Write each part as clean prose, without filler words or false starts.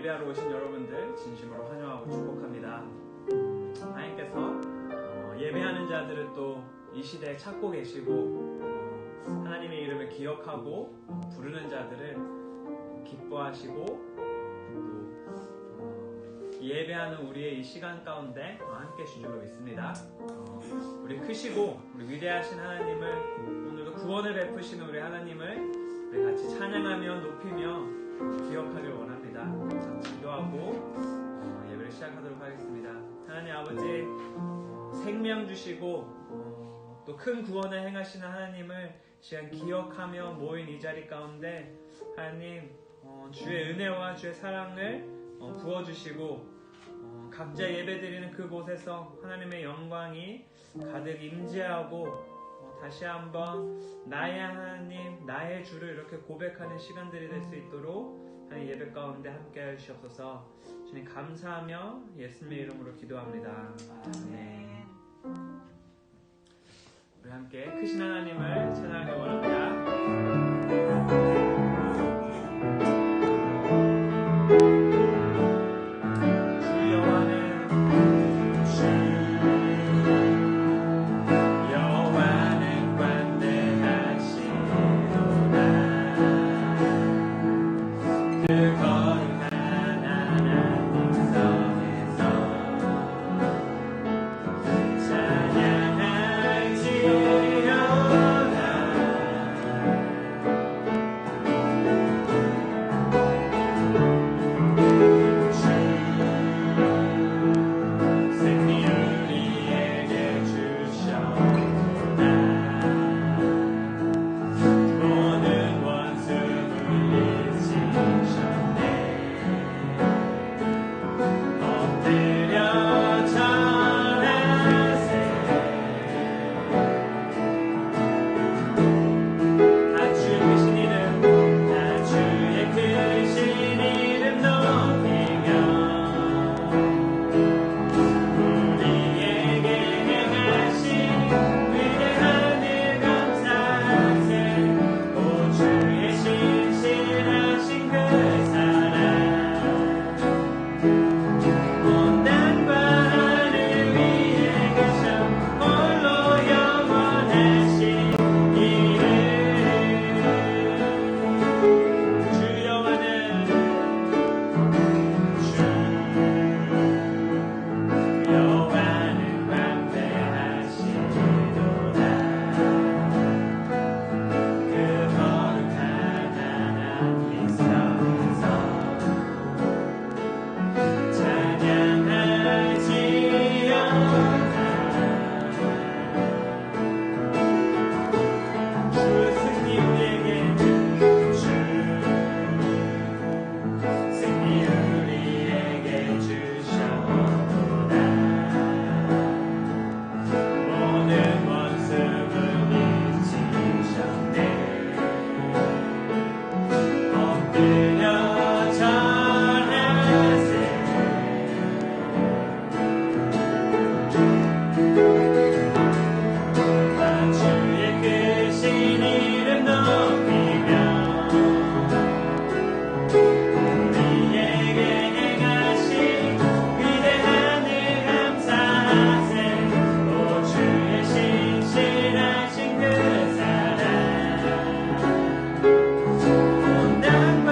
예배하러 오신 여러분들 진심으로 환영하고 축복합니다. 하나님께서 예배하는 자들을 또 이 시대에 찾고 계시고 하나님의 이름을 기억하고 부르는 자들을 기뻐하시고 또 예배하는 우리의 이 시간 가운데 함께 해주신 줄로 믿습니다. 우리 크시고 우리 위대하신 하나님을, 오늘도 구원을 베푸시는 우리 하나님을 우리 같이 찬양하며 높이며 기억하길 원합니다. 자, 기도하고 예배를 시작하도록 하겠습니다. 하나님 아버지, 생명 주시고 또 큰 구원을 행하시는 하나님을 시간 기억하며 모인 이 자리 가운데 하나님 주의 은혜와 주의 사랑을 부어주시고 각자 예배드리는 그곳에서 하나님의 영광이 가득 임재하고 다시 한번 나의 하나님, 나의 주를 이렇게 고백하는 시간들이 될 수 있도록 하나님 예배 가운데 함께 하시옵소서. 주님 감사하며 예수님의 이름으로 기도합니다. 아멘. 우리 함께 크신 하나님을 찬양하기 원합니다. 온 땅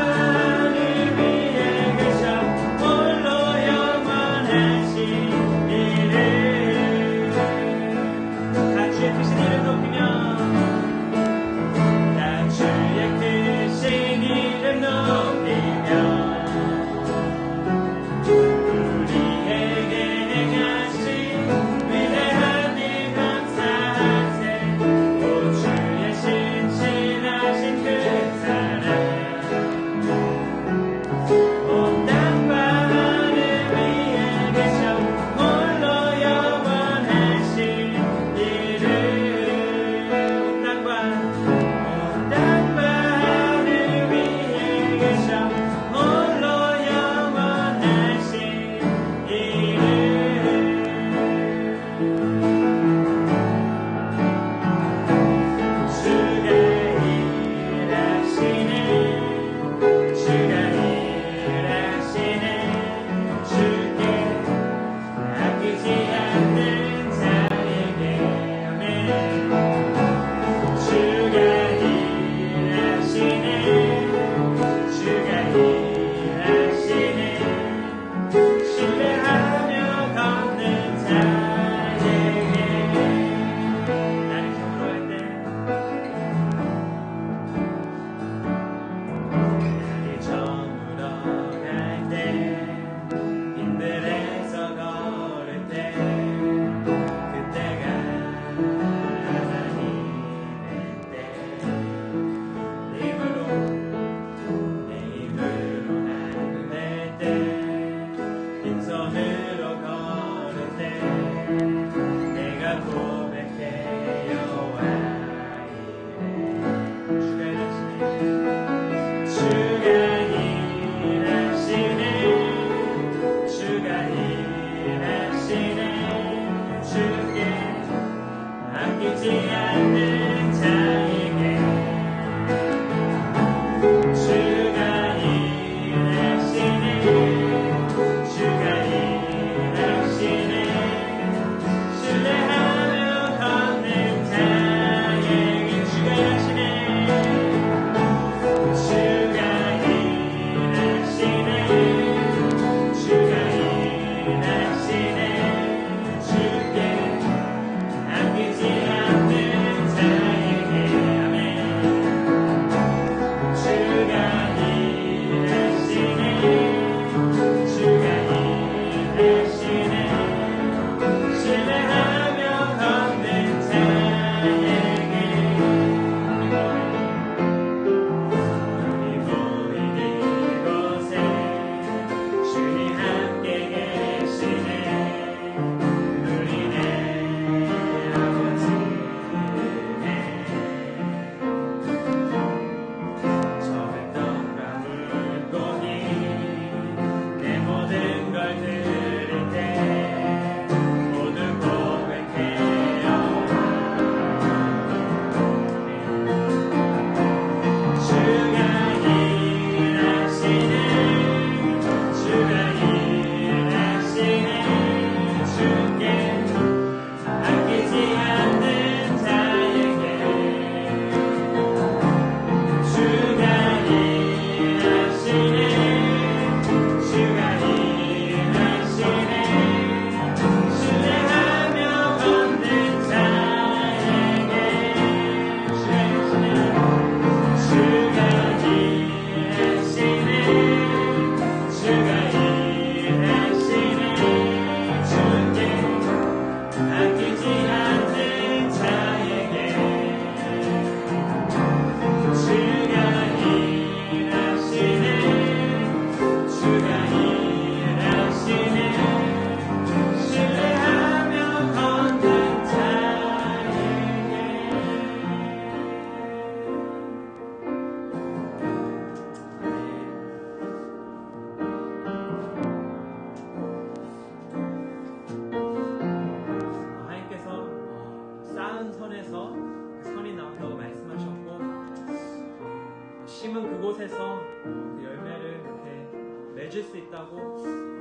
심은 그곳에서 그 열매를 이렇게 맺을 수 있다고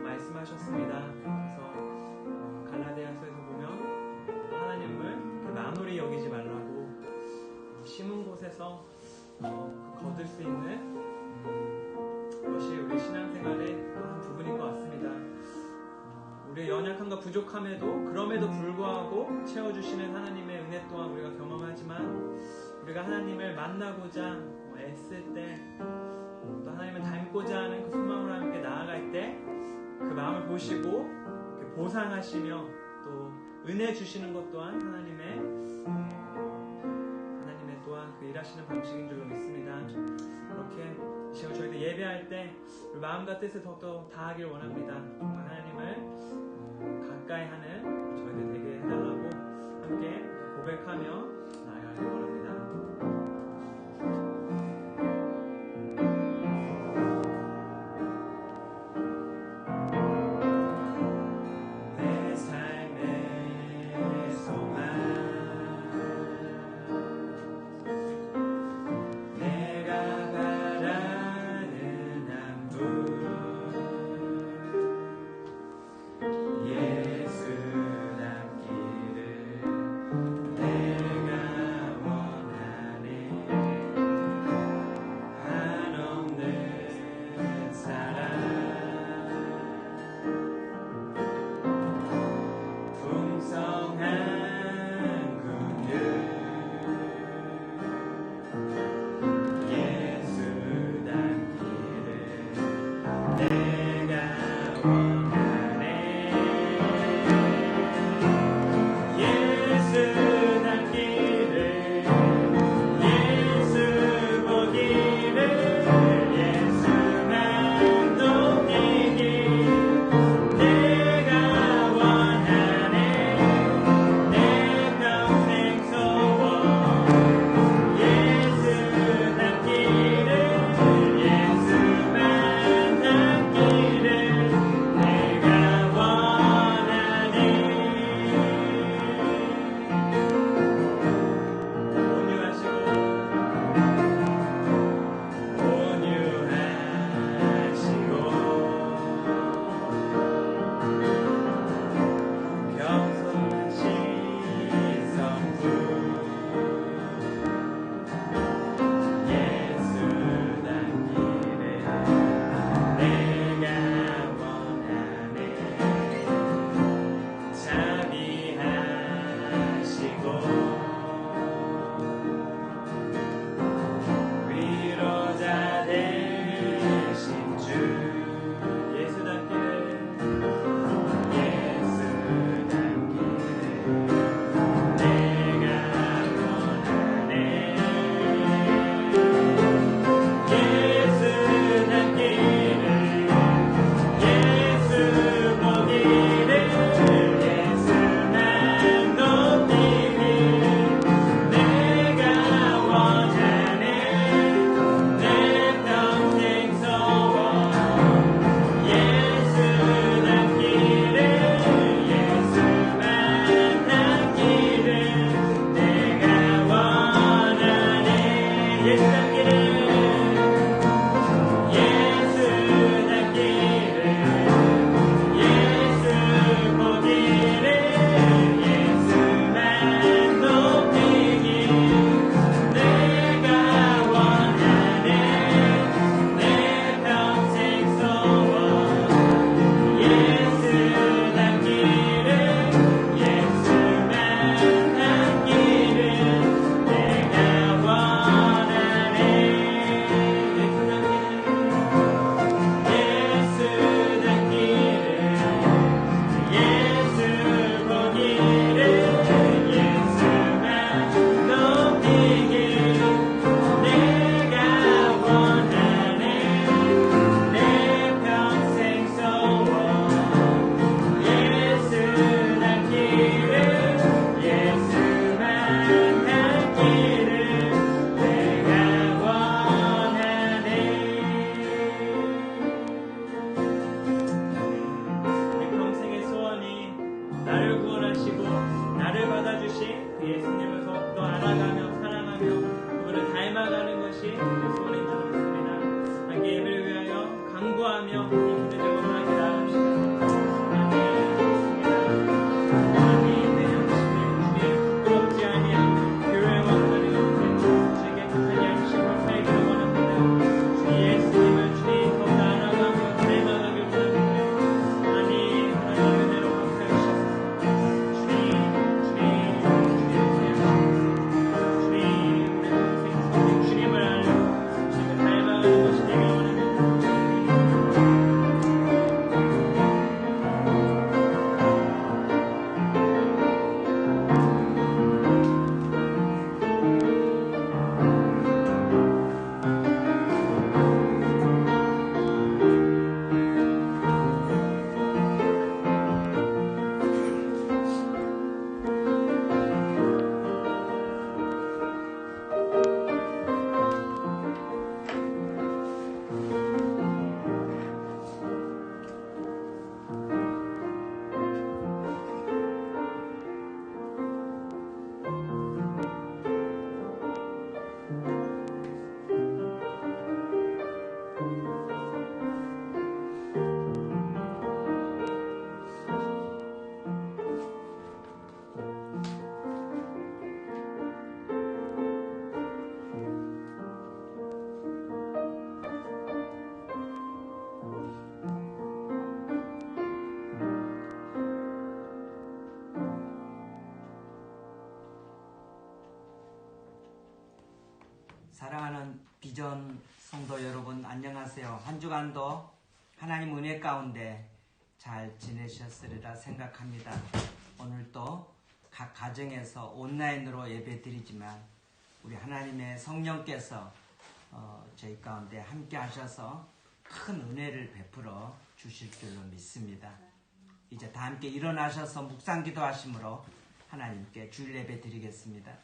말씀하셨습니다. 그래서 갈라디아서에서 보면 하나님을 이렇게 만홀히 여기지 말라고 심은 곳에서 거둘 수 있는 것이 우리 신앙생활의 한 부분인 것 같습니다. 우리의 연약함과 부족함에도 그럼에도 불구하고 채워주시는 하나님의 은혜 또한 우리가 경험하지만 우리가 하나님을 만나고자 애쓸 때 또 하나님을 닮고자 하는 그 소망으로 함께 나아갈 때 그 마음을 보시고 보상하시며 또 은혜 주시는 것 또한 하나님의 또한 그 일하시는 방식인 줄로 믿습니다. 그렇게 이 시간 저희도 예배할 때 우리 마음과 뜻을 더욱더 다하길 원합니다. 하나님을 가까이 하는 저희들 되게 해달라고 함께 고백하며 나아가길 원합니다. 내가 원하네 기도하며 이 기도 제목으로 함께 나아갑시다. 하나님, 내 양심에 주의 부끄럽지 아니하는 교회와 하나님 앞에 제게 급한 양심을 빼기를 원합니다. 주 예수님을 주님 더욱 알아가며 닮아가길 원합니다. 하나님, 하나님의 은혜로 함께 하시옵소서. 주님을 알고 주님을 닮아가는 것이 되길 원합니다. 사랑하는 비전 성도 여러분, 안녕하세요. 한 주간도 하나님 은혜 가운데 잘 지내셨으리라 생각합니다. 오늘도 각 가정에서 온라인으로 예배 드리지만 우리 하나님의 성령께서 저희 가운데 함께 하셔서 큰 은혜를 베풀어 주실 줄로 믿습니다. 이제 다 함께 일어나셔서 묵상 기도하심으로 하나님께 주일 예배 드리겠습니다.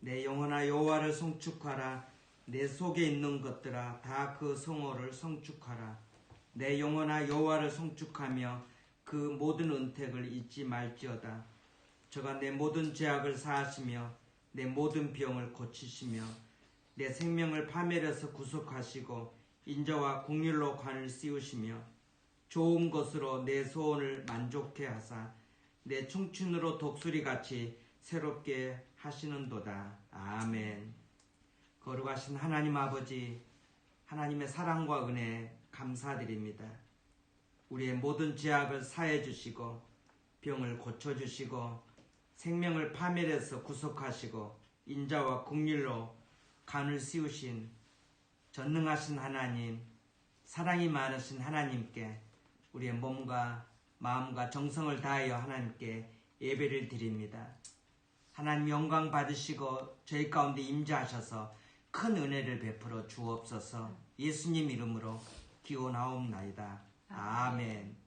내 영혼아 여호와를 송축하라. 내 속에 있는 것들아 다 그 성호를 송축하라. 내 영혼아 여호와를 송축하며 그 모든 은택을 잊지 말지어다. 저가 내 모든 죄악을 사하시며 내 모든 병을 고치시며 내 생명을 파멸해서 구속하시고 인자와 공률로 관을 씌우시며 좋은 것으로 내 소원을 만족해 하사 내 청춘으로 독수리같이 새롭게 하시는도다. 아멘. 거룩하신 하나님 아버지, 하나님의 사랑과 은혜 감사드립니다. 우리의 모든 죄악을 사해 주시고 병을 고쳐 주시고 생명을 파멸해서 구속하시고 인자와 긍휼로 간을 씌우신 전능하신 하나님, 사랑이 많으신 하나님께 우리의 몸과 마음과 정성을 다하여 하나님께 예배를 드립니다. 하나님 영광 받으시고 저희 가운데 임재하셔서 큰 은혜를 베풀어 주옵소서. 예수님 이름으로 기원하옵나이다. 아멘.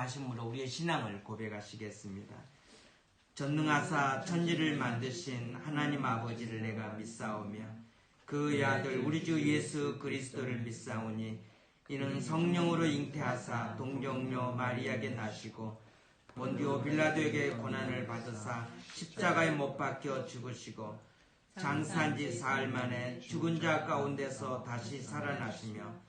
하심으로 우리의 신앙을 고백하시겠습니다. 전능하사 천지를 만드신 하나님 아버지를 내가 믿사오며 그의 아들 우리 주 예수 그리스도를 믿사오니 이는 성령으로 잉태하사 동정녀 마리아에게 나시고 본디오 빌라도에게 고난을 받으사 십자가에 못 박혀 죽으시고 장사한 지 사흘 만에 죽은 자 가운데서 다시 살아나시며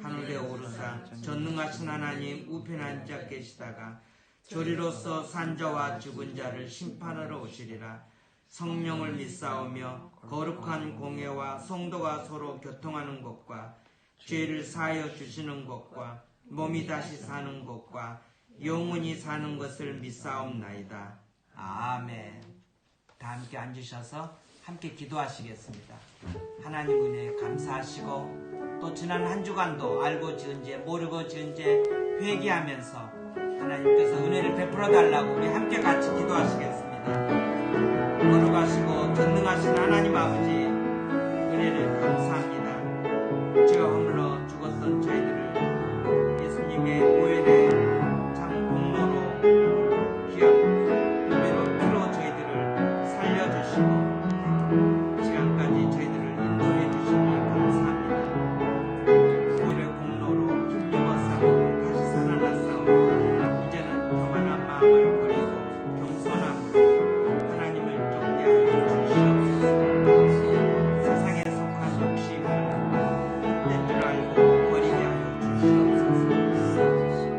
하늘에 오르사 전능하신 하나님 우편에 앉아 계시다가 저리로서 산자와 죽은 자를 심판하러 오시리라. 성령을 믿사오며 거룩한 공회와 성도가 서로 교통하는 것과 죄를 사하여 주시는 것과 몸이 다시 사는 것과 영원히 사는 것을 믿사옵나이다. 아멘. 다 함께 앉으셔서 함께 기도하시겠습니다. 하나님 은혜에 감사하시고 또 지난 한 주간도 알고 지은 죄 모르고 지은 죄 회개하면서 하나님께서 은혜를 베풀어 달라고 우리 함께 같이 기도하시겠습니다. 거룩하시고 전능하신 하나님 아버지 은혜를 감사합니다. 죄와 허물로 죽었던 저희들을 예수님의 보혈의 참 공로로 귀한 보배로 피로 저희들을 살려주시고 시간까지 저희들을 인도해 주시니 감사합니다. 보혈의 공로로 힘입어서 다시 살아났사오니 이제는 교만한 마음을 버리고 겸손함으로 하나님을 쫓게 하여 주시옵소서. 세상에 속한 욕심을 낸 줄 알고 버리게 하여 주시옵소서.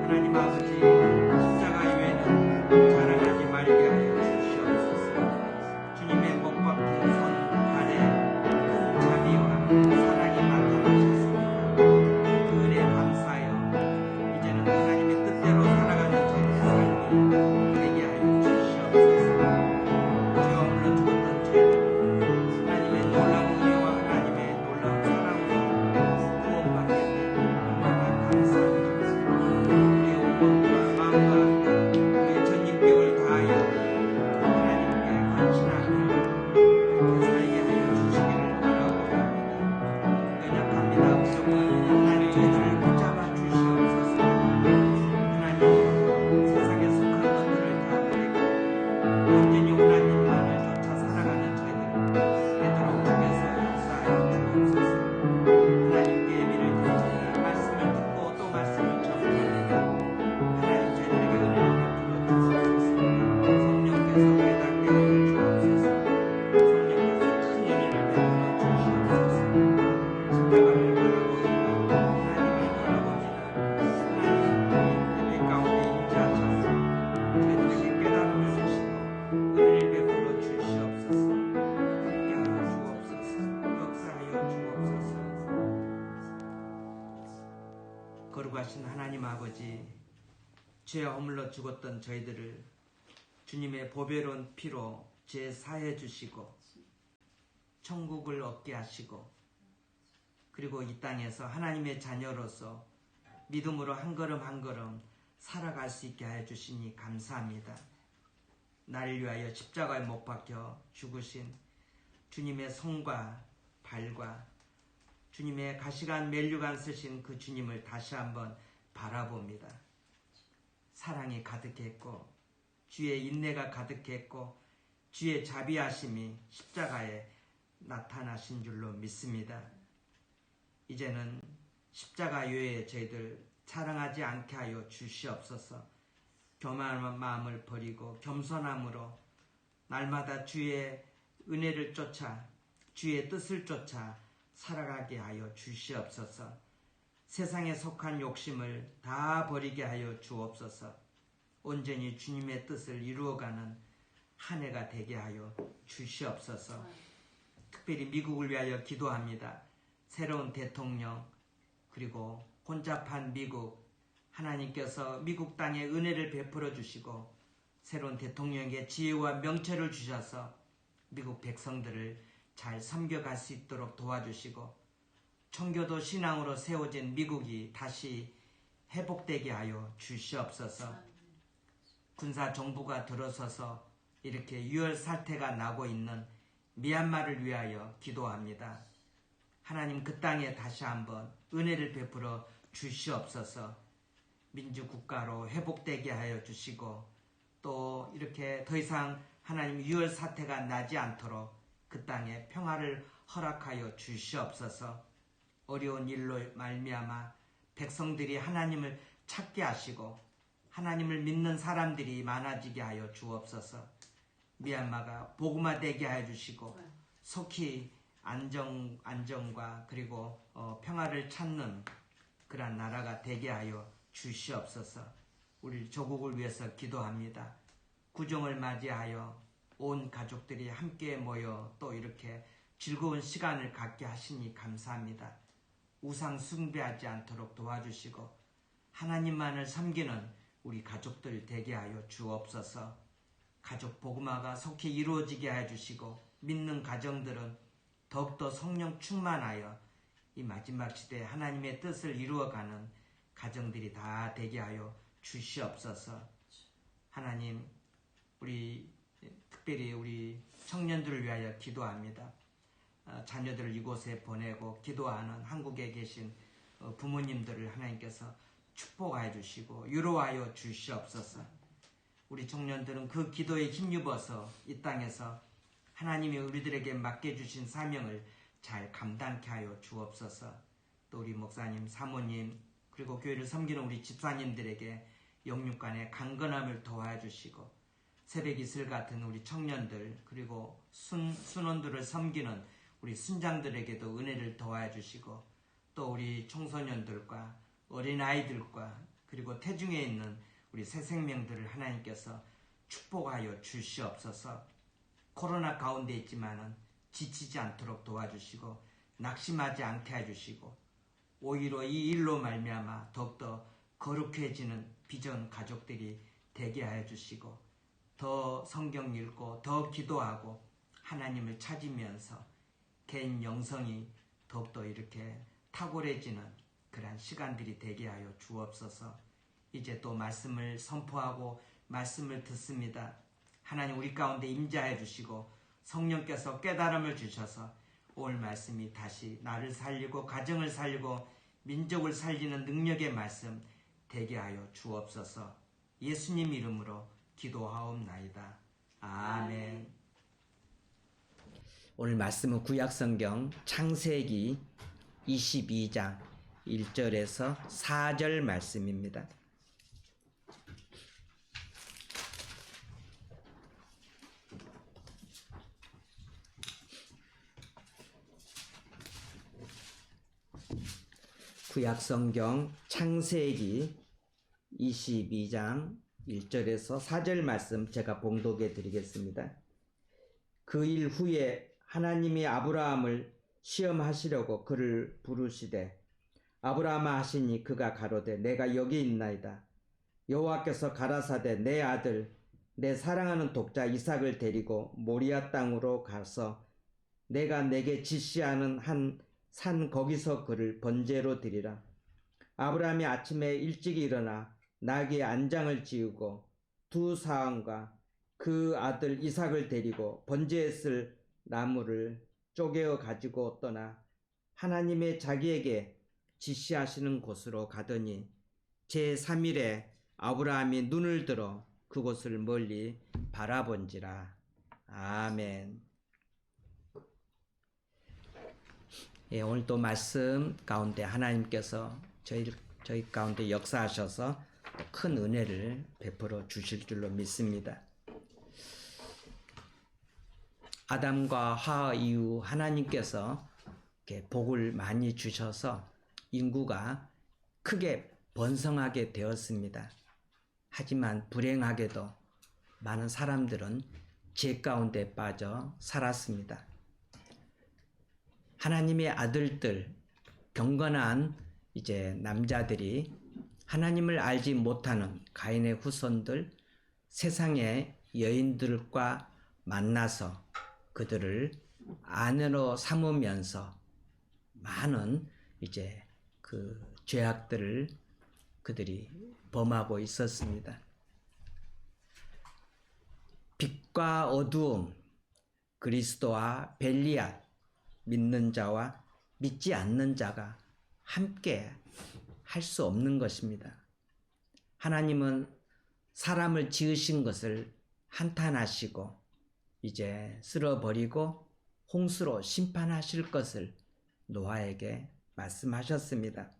하나님 아버지 십자가 외에는 자랑하지 말게 하여 주시옵소서. 주님의 못 박힌 손 발에 큰 자비와 사랑이 나타나셨습니다. 그 은혜에 감사하여 이제는 하나님의 뜻대로 살아가는 저희의 삶이 되게 하여 주시옵소서. 죄와 물러 죽었던 저희들 하나님의 놀라운 은혜와 하나님의 놀라운 사랑으로 구원받게 되니 얼마나 감사합니다. 우리의 온몸과 마음과 우리의 전인격을 다하여 하나님께 헌신하며 이렇게 살게 하여 주시기를 바라옵나이다. 연약합니다. 부족합니다. 하나님 저희들을 붙잡아 주시옵소서. 하나님 세상에 속한 것들을 다 버리고 온전히 하나님만을 쫓아 살아가는 저희들 되도록 주께서 역사하여 주옵소서. 하나님께 예비를 드리니 말씀을 듣고 또 말씀을 전합니다. 하나님 저희들에게 은혜를 베풀어 주옵소서. 성령께서 깨닫게 하여 주옵소서. 성령께서 큰 은혜를 베풀어 주시옵소서. 십자가를 바라고 있는 하나님을 바라봅니다. 하나님 예배 가운데 임재하셔서 저희들에게 깨달음을 주시고 은혜를 베풀어 주시옵소서. 함께하여 주옵소서. 역사하여 주옵소서. 거룩하신 하나님 아버지 죄와 허물로 죽었던 저희들을 주님의 보배로운 피로 죄 사해 주시고 천국을 얻게 하시고 그리고 이 땅에서 하나님의 자녀로서 믿음으로 한 걸음 한 걸음 살아갈 수 있게 하여 주시니 감사합니다. 나를 위하여 십자가에 못 박혀 죽으신 주님의 손과 발과 주님의 가시관 멜류관 쓰신 그 주님을 다시 한번 바라봅니다. 사랑이 가득했고 주의 인내가 가득했고 주의 자비하심이 십자가에 나타나신 줄로 믿습니다. 이제는 십자가 외에 저희들 사랑하지 않게 하여 주시옵소서. 교만한 마음을 버리고 겸손함으로 날마다 주의 은혜를 쫓아 주의 뜻을 쫓아 살아가게 하여 주시옵소서. 세상에 속한 욕심을 다 버리게 하여 주옵소서. 온전히 주님의 뜻을 이루어가는 한 해가 되게 하여 주시옵소서. 특별히 미국을 위하여 기도합니다. 새로운 대통령 그리고 혼잡한 미국 하나님께서 미국 땅에 은혜를 베풀어 주시고 새로운 대통령에게 지혜와 명철을 주셔서 미국 백성들을 잘 섬겨갈 수 있도록 도와주시고 청교도 신앙으로 세워진 미국이 다시 회복되게 하여 주시옵소서. 군사 정부가 들어서서 이렇게 유혈 사태가 나고 있는 미얀마를 위하여 기도합니다. 하나님 그 땅에 다시 한번 은혜를 베풀어 주시옵소서. 민주국가로 회복되게 하여 주시고 또 이렇게 더 이상 하나님 유혈 사태가 나지 않도록 그 땅에 평화를 허락하여 주시옵소서. 어려운 일로 말미암아 백성들이 하나님을 찾게 하시고 하나님을 믿는 사람들이 많아지게 하여 주옵소서. 미얀마가 복음화되게 하여 주시고 속히 안정과 그리고 평화를 찾는 그러한 나라가 되게 하여 주시옵소서. 우리 조국을 위해서 기도합니다. 구정을 맞이하여 온 가족들이 함께 모여 또 이렇게 즐거운 시간을 갖게 하시니 감사합니다. 우상 숭배하지 않도록 도와주시고 하나님만을 섬기는 우리 가족들 되게 하여 주옵소서. 가족 복음화가 속히 이루어지게 해주시고 믿는 가정들은 더욱더 성령 충만하여 이 마지막 시대에 하나님의 뜻을 이루어가는 가정들이 다 되게 하여 주시옵소서. 하나님, 특별히 우리 청년들을 위하여 기도합니다. 자녀들을 이곳에 보내고 기도하는 한국에 계신 부모님들을 하나님께서 축복하여 주시고 위로하여 주시옵소서. 우리 청년들은 그 기도에 힘입어서 이 땅에서 하나님이 우리들에게 맡겨주신 사명을 잘 감당케 하여 주옵소서. 또 우리 목사님, 사모님, 그리고 교회를 섬기는 우리 집사님들에게 영육간의 강건함을 도와주시고 새벽 이슬 같은 우리 청년들 그리고 순원들을 섬기는 우리 순장들에게도 은혜를 도와주시고 또 우리 청소년들과 어린아이들과 그리고 태중에 있는 우리 새 생명들을 하나님께서 축복하여 주시옵소서. 코로나 가운데 있지만은 지치지 않도록 도와주시고 낙심하지 않게 해주시고 오히려 이 일로 말미암아 더욱더 거룩해지는 비전 가족들이 되게 하여 주시고 더 성경 읽고 더 기도하고 하나님을 찾으면서 개인 영성이 더욱더 이렇게 탁월해지는 그러한 시간들이 되게 하여 주옵소서. 이제 또 말씀을 선포하고 말씀을 듣습니다. 하나님 우리 가운데 임재해 주시고 성령께서 깨달음을 주셔서 오늘 말씀이 다시 나를 살리고 가정을 살리고 민족을 살리는 능력의 말씀 되게 하여 주옵소서. 예수님 이름으로 기도하옵나이다. 아멘. 오늘 말씀은 구약성경 창세기 22장 1절에서 4절 말씀입니다. 구약성경 창세기 22장 1절에서 4절 말씀 제가 봉독해 드리겠습니다. 그 일 후에 하나님이 아브라함을 시험하시려고 그를 부르시되 아브라함아 하시니 그가 가로되 내가 여기 있나이다. 여호와께서 가라사대 내 아들 내 사랑하는 독자 이삭을 데리고 모리아 땅으로 가서 내가 내게 지시하는 한 산 거기서 그를 번제로 드리라. 아브라함이 아침에 일찍 일어나 나귀의 안장을 지우고 두 사람과 그 아들 이삭을 데리고 번제에 쓸 나무를 쪼개어 가지고 떠나 하나님의 자기에게 지시하시는 곳으로 가더니 제3일에 아브라함이 눈을 들어 그곳을 멀리 바라본지라. 아멘. 예, 오늘 또 말씀 가운데 하나님께서 저희 가운데 역사하셔서 큰 은혜를 베풀어 주실 줄로 믿습니다. 아담과 하와 이후 하나님께서 이렇게 복을 많이 주셔서 인구가 크게 번성하게 되었습니다. 하지만 불행하게도 많은 사람들은 죄 가운데 빠져 살았습니다. 하나님의 아들들, 경건한 이제 남자들이 하나님을 알지 못하는 가인의 후손들, 세상의 여인들과 만나서 그들을 아내로 삼으면서 많은 이제 그 죄악들을 그들이 범하고 있었습니다. 빛과 어두움, 그리스도와 벨리앗, 믿는 자와 믿지 않는 자가 함께 할 수 없는 것입니다. 하나님은 사람을 지으신 것을 한탄하시고 이제 쓸어버리고 홍수로 심판하실 것을 노아에게 말씀하셨습니다.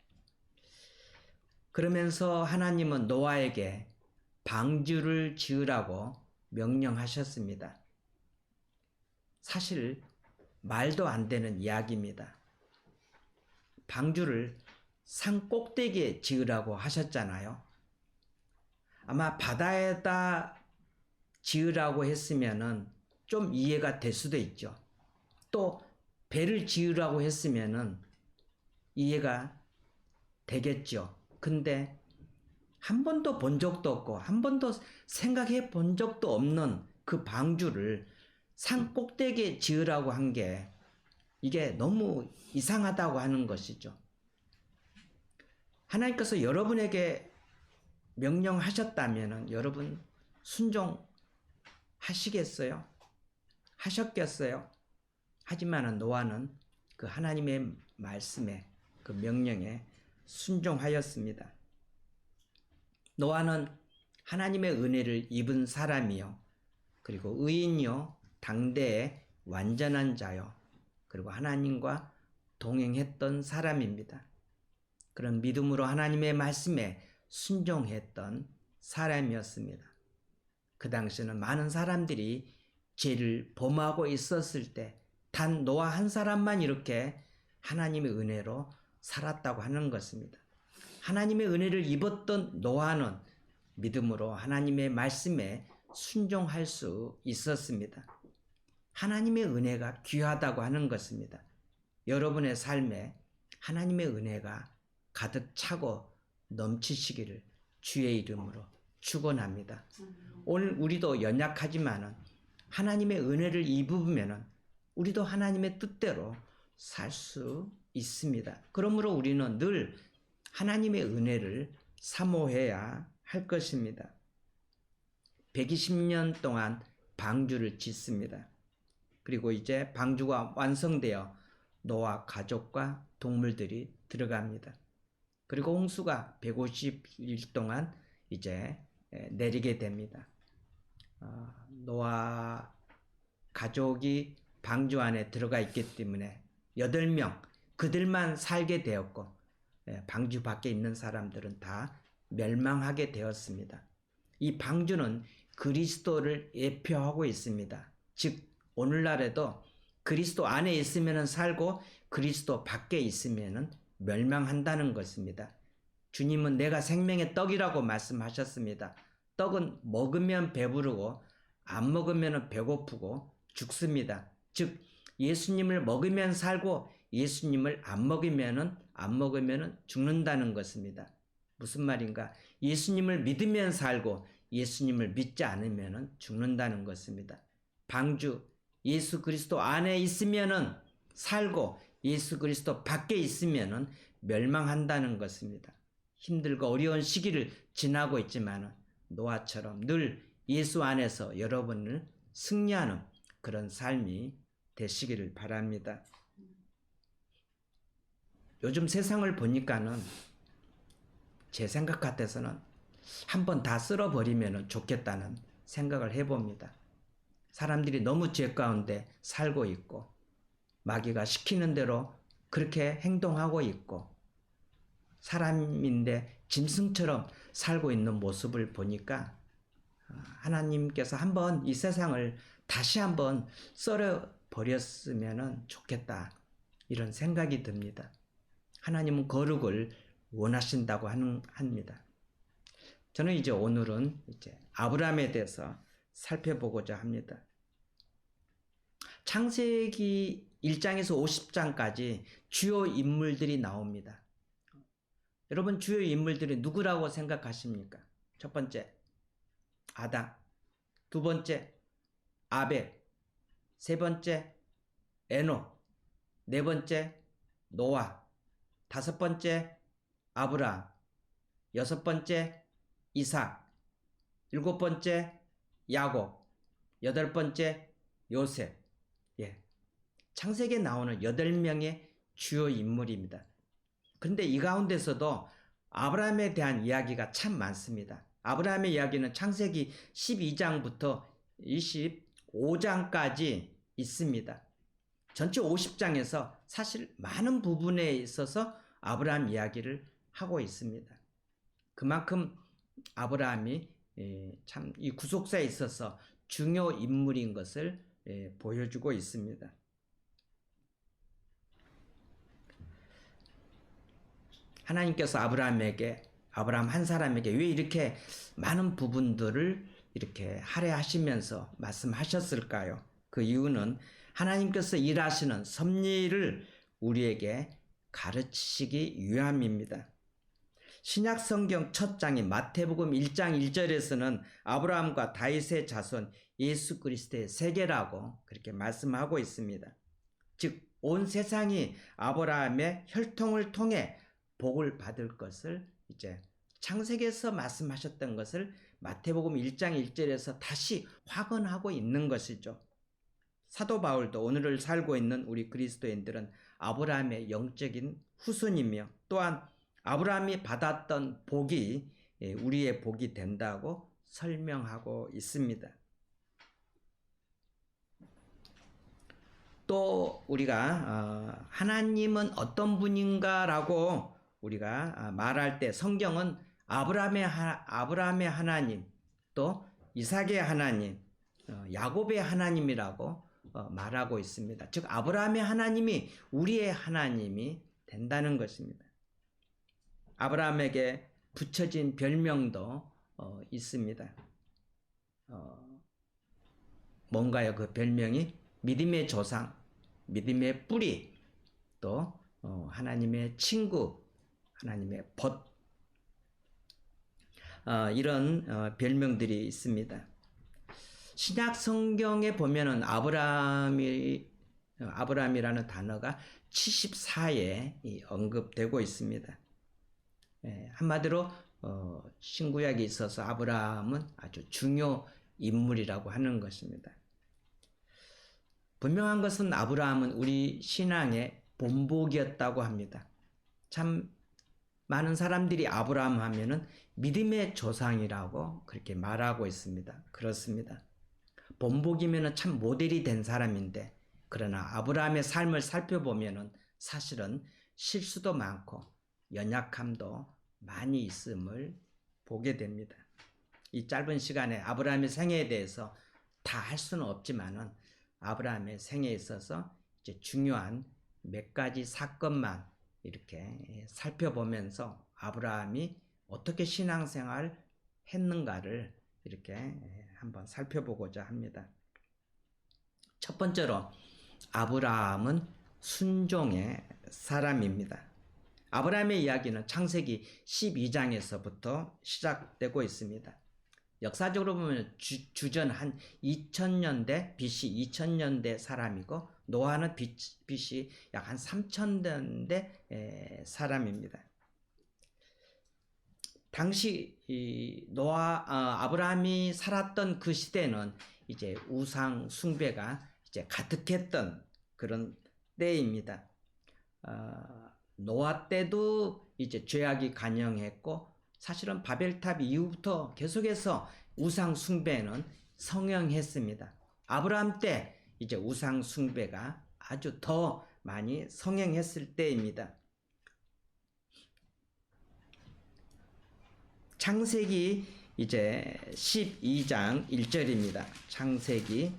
그러면서 하나님은 노아에게 방주를 지으라고 명령하셨습니다. 사실 말도 안 되는 이야기입니다. 방주를 산 꼭대기에 지으라고 하셨잖아요. 아마 바다에다 지으라고 했으면은 좀 이해가 될 수도 있죠. 또 배를 지으라고 했으면은 이해가 되겠죠. 근데 한 번도 본 적도 없고 한 번도 생각해 본 적도 없는 그 방주를 산 꼭대기에 지으라고 한 게 이게 너무 이상하다고 하는 것이죠. 하나님께서 여러분에게 명령하셨다면 여러분 순종하시겠어요? 하셨겠어요? 하지만 노아는 그 하나님의 말씀에 그 명령에 순종하였습니다. 노아는 하나님의 은혜를 입은 사람이요, 그리고 의인이요, 당대의 완전한 자요, 그리고 하나님과 동행했던 사람입니다. 그런 믿음으로 하나님의 말씀에 순종했던 사람이었습니다. 그 당시에는 많은 사람들이 죄를 범하고 있었을 때 단 노아 한 사람만 이렇게 하나님의 은혜로 살았다고 하는 것입니다. 하나님의 은혜를 입었던 노아는 믿음으로 하나님의 말씀에 순종할 수 있었습니다. 하나님의 은혜가 귀하다고 하는 것입니다. 여러분의 삶에 하나님의 은혜가 가득 차고 넘치시기를 주의 이름으로 축원합니다. 오늘 우리도 연약하지만은 하나님의 은혜를 입으면은 우리도 하나님의 뜻대로 살 수 있습니다. 그러므로 우리는 늘 하나님의 은혜를 사모해야 할 것입니다. 120년 동안 방주를 짓습니다. 그리고 이제 방주가 완성되어 노아 가족과 동물들이 들어갑니다. 그리고 홍수가 150일 동안 이제 내리게 됩니다. 노아 가족이 방주 안에 들어가 있기 때문에 8명 그들만 살게 되었고 방주 밖에 있는 사람들은 다 멸망하게 되었습니다. 이 방주는 그리스도를 예표하고 있습니다. 즉 오늘날에도 그리스도 안에 있으면 살고 그리스도 밖에 있으면 멸망한다는 것입니다. 주님은 내가 생명의 떡이라고 말씀하셨습니다. 떡은 먹으면 배부르고 안 먹으면 배고프고 죽습니다. 즉 예수님을 먹으면 살고 예수님을 안 먹으면 죽는다는 것입니다. 무슨 말인가? 예수님을 믿으면 살고 예수님을 믿지 않으면 죽는다는 것입니다. 방주 예수 그리스도 안에 있으면은 살고 예수 그리스도 밖에 있으면은 멸망한다는 것입니다. 힘들고 어려운 시기를 지나고 있지만 노아처럼 늘 예수 안에서 여러분을 승리하는 그런 삶이 되시기를 바랍니다. 요즘 세상을 보니까는 제 생각 같아서는 한번 다 쓸어버리면 좋겠다는 생각을 해봅니다. 사람들이 너무 죄 가운데 살고 있고 마귀가 시키는 대로 그렇게 행동하고 있고 사람인데 짐승처럼 살고 있는 모습을 보니까 하나님께서 한번 이 세상을 다시 한번 썰어버렸으면 좋겠다 이런 생각이 듭니다. 하나님은 거룩을 원하신다고 합니다. 저는 이제 오늘은 아브라함에 대해서 살펴보고자 합니다. 창세기 1장에서 50장까지 주요 인물들이 나옵니다. 여러분 주요 인물들이 누구라고 생각하십니까? 첫 번째 아담, 두 번째 아벨, 세 번째 에녹, 네 번째 노아, 다섯 번째 아브라함, 여섯 번째 이삭, 일곱 번째 야곱, 여덟 번째 요셉. 창세기에 나오는 8명의 주요 인물입니다. 그런데 이 가운데서도 아브라함에 대한 이야기가 참 많습니다. 아브라함의 이야기는 창세기 12장부터 25장까지 있습니다. 전체 50장에서 사실 많은 부분에 있어서 아브라함 이야기를 하고 있습니다. 그만큼 아브라함이 참 이 구속사에 있어서 중요 인물인 것을 보여주고 있습니다. 하나님께서 아브라함 한 사람에게 왜 이렇게 많은 부분들을 이렇게 할애하시면서 말씀하셨을까요? 그 이유는 하나님께서 일하시는 섭리를 우리에게 가르치시기 위함입니다. 신약 성경 첫 장인 마태복음 1장 1절에서는 아브라함과 다윗의 자손 예수 그리스도의 세계라고 그렇게 말씀하고 있습니다. 즉 온 세상이 아브라함의 혈통을 통해 복을 받을 것을 이제 창세기에서 말씀하셨던 것을 마태복음 1장 1절에서 다시 확언하고 있는 것이죠. 사도 바울도 오늘을 살고 있는 우리 그리스도인들은 아브라함의 영적인 후손이며 또한 아브라함이 받았던 복이 우리의 복이 된다고 설명하고 있습니다. 또 우리가 하나님은 어떤 분인가라고 우리가 말할 때 성경은 아브라함의 하나님, 또 이삭의 하나님, 야곱의 하나님이라고 말하고 있습니다. 즉 아브라함의 하나님이 우리의 하나님이 된다는 것입니다. 아브라함에게 붙여진 별명도 있습니다. 뭔가요? 그 별명이 믿음의 조상, 믿음의 뿌리, 또 하나님의 친구, 하나님의 벗, 이런 별명들이 있습니다. 신약 성경에 보면은 아브라함이라는 단어가 74에 언급되고 있습니다. 한마디로 신구약에 있어서 아브라함은 아주 중요 인물이라고 하는 것입니다. 분명한 것은 아브라함은 우리 신앙의 본보기였다고 합니다. 참 많은 사람들이 아브라함 하면은 믿음의 조상이라고 그렇게 말하고 있습니다. 그렇습니다. 본보기면은 참 모델이 된 사람인데, 그러나 아브라함의 삶을 살펴보면은 사실은 실수도 많고 연약함도 많이 있음을 보게 됩니다. 이 짧은 시간에 아브라함의 생애에 대해서 다 할 수는 없지만은 아브라함의 생애에 있어서 이제 중요한 몇 가지 사건만 이렇게 살펴보면서 아브라함이 어떻게 신앙생활 했는가를 이렇게 한번 살펴보고자 합니다. 첫 번째로 아브라함은 순종의 사람입니다. 아브라함의 이야기는 창세기 12장에서부터 시작되고 있습니다. 역사적으로 보면 주전 한 2000년대, BC 2000년대 사람이고 노아는 BC 약 한 3000년대 사람입니다. 당시 아브라함이 살았던 그 시대는 이제 우상 숭배가 이제 가득했던 그런 때입니다. 노아 때도 이제 죄악이 간영했고, 사실은 바벨탑 이후부터 계속해서 우상 숭배는 성행했습니다. 아브라함 때 이제 우상 숭배가 아주 더 많이 성행했을 때입니다. 창세기 이제 12장 1절입니다. 창세기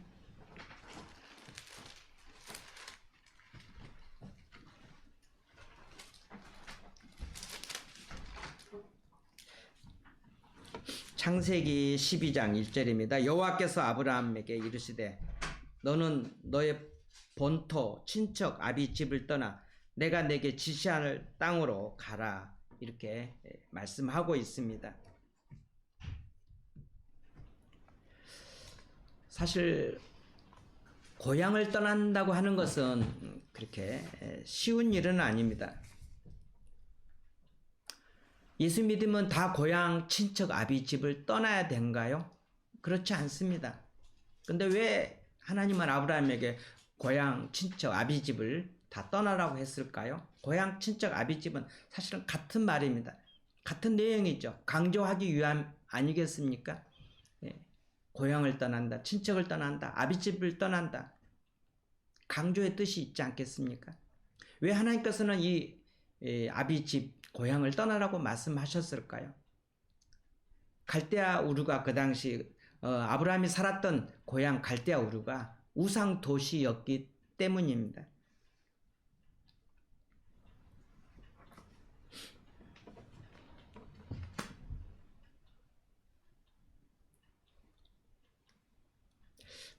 창세기 12장 1절입니다. 여호와께서 아브라함에게 이르시되 너는 너의 본토 친척 아비 집을 떠나 내가 내게 지시할 땅으로 가라, 이렇게 말씀하고 있습니다. 사실 고향을 떠난다고 하는 것은 그렇게 쉬운 일은 아닙니다. 예수 믿으면 다 고향 친척 아비 집을 떠나야 된가요? 그렇지 않습니다. 근데 왜 하나님은 아브라함에게 고향 친척 아비 집을 다 떠나라고 했을까요? 고향 친척 아비 집은 사실은 같은 말입니다. 같은 내용이죠. 강조하기 위함 아니겠습니까? 예. 고향을 떠난다, 친척을 떠난다, 아비집을 떠난다. 강조의 뜻이 있지 않겠습니까? 왜 하나님께서는 이 아비집, 고향을 떠나라고 말씀하셨을까요? 갈대아 우르가 그 당시 아브라함이 살았던 고향 갈대아 우르가 우상 도시였기 때문입니다.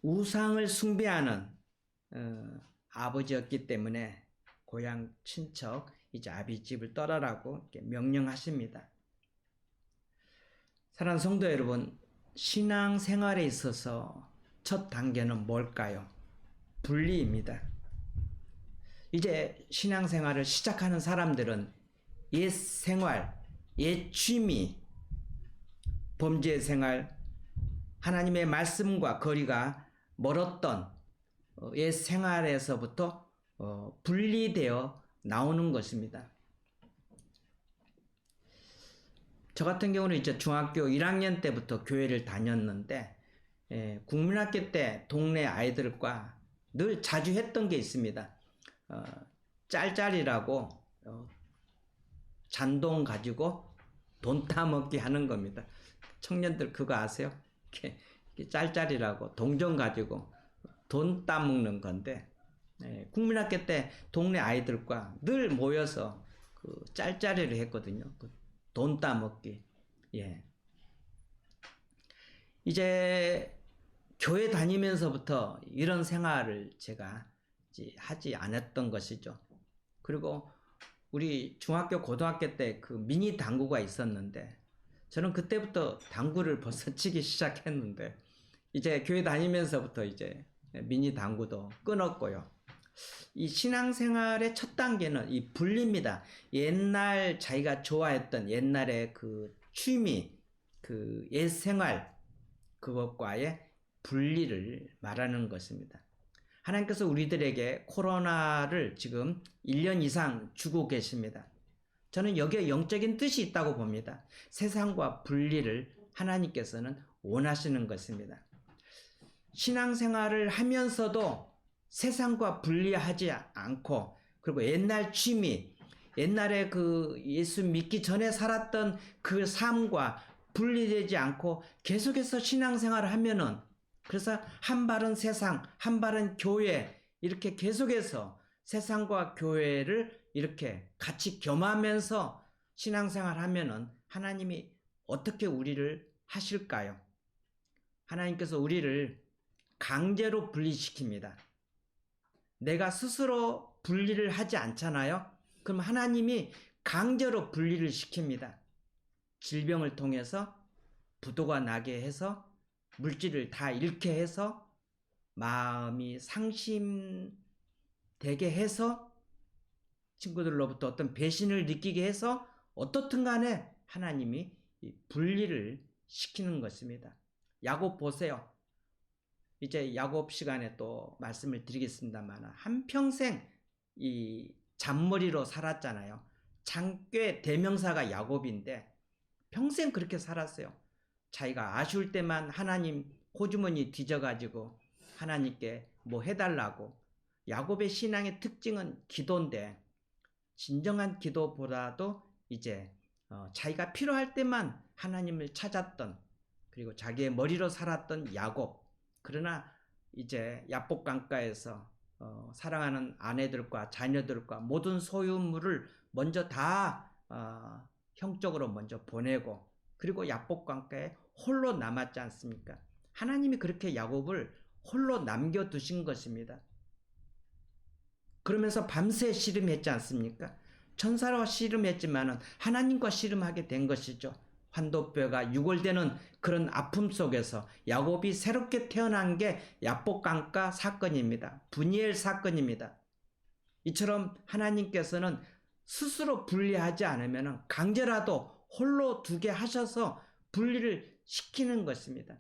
우상을 숭배하는 아버지였기 때문에 고향 친척 이제 아비집을 떠나라고 이렇게 명령하십니다. 사랑하는 성도 여러분, 신앙생활에 있어서 첫 단계는 뭘까요? 분리입니다. 이제 신앙생활을 시작하는 사람들은 옛 생활, 옛 취미, 범죄 생활, 하나님의 말씀과 거리가 멀었던 옛 생활에서부터 분리되어 나오는 것입니다. 저 같은 경우는 이제 중학교 1학년 때부터 교회를 다녔는데 국민학교 때 동네 아이들과 늘 자주 했던 게 있습니다. 짤짤이라고 잔돈 가지고 돈 따먹기 하는 겁니다. 청년들 그거 아세요? 이렇게 짤짤이라고 동전 가지고 돈 따먹는 건데 국민학교 때 동네 아이들과 늘 모여서 그 짤짤이를 했거든요. 그 돈 따먹기. 예. 이제 교회 다니면서부터 이런 생활을 제가 이제 하지 않았던 것이죠. 그리고 우리 중학교, 고등학교 때 그 미니 당구가 있었는데 저는 그때부터 당구를 벌써 치기 시작했는데 이제 교회 다니면서부터 이제 미니 당구도 끊었고요. 이 신앙생활의 첫 단계는 이 분리입니다. 옛날 자기가 좋아했던 옛날의 그 취미, 그 옛 생활, 그것과의 분리를 말하는 것입니다. 하나님께서 우리들에게 코로나를 지금 1년 이상 주고 계십니다. 저는 여기에 영적인 뜻이 있다고 봅니다. 세상과 분리를 하나님께서는 원하시는 것입니다. 신앙생활을 하면서도 세상과 분리하지 않고 그리고 옛날 취미, 옛날에 그 예수 믿기 전에 살았던 그 삶과 분리되지 않고 계속해서 신앙생활을 하면은 그래서 한 발은 세상, 한 발은 교회 이렇게 계속해서 세상과 교회를 이렇게 같이 겸하면서 신앙생활 하면은 하나님이 어떻게 우리를 하실까요? 하나님께서 우리를 강제로 분리시킵니다. 내가 스스로 분리를 하지 않잖아요. 그럼 하나님이 강제로 분리를 시킵니다. 질병을 통해서 부도가 나게 해서 물질을 다 잃게 해서 마음이 상심되게 해서 친구들로부터 어떤 배신을 느끼게 해서 어떻든 간에 하나님이 분리를 시키는 것입니다. 야곱 보세요. 이제 야곱 시간에 또 말씀을 드리겠습니다만 한평생 이 잔머리로 살았잖아요. 장꽤 대명사가 야곱인데 평생 그렇게 살았어요. 자기가 아쉬울 때만 하나님 호주머니 뒤져가지고 하나님께 뭐 해달라고. 야곱의 신앙의 특징은 기도인데 진정한 기도보다도 이제 자기가 필요할 때만 하나님을 찾았던 그리고 자기의 머리로 살았던 야곱. 그러나 이제 야복강가에서 사랑하는 아내들과 자녀들과 모든 소유물을 먼저 다 형적으로 먼저 보내고 그리고 야복강가에 홀로 남았지 않습니까? 하나님이 그렇게 야곱을 홀로 남겨두신 것입니다. 그러면서 밤새 씨름했지 않습니까? 천사와 씨름했지만은 하나님과 씨름하게 된 것이죠. 환도뼈가 유골되는 그런 아픔 속에서 야곱이 새롭게 태어난 게 야복강가 사건입니다. 분이엘 사건입니다. 이처럼 하나님께서는 스스로 분리하지 않으면 강제라도 홀로 두게 하셔서 분리를 시키는 것입니다.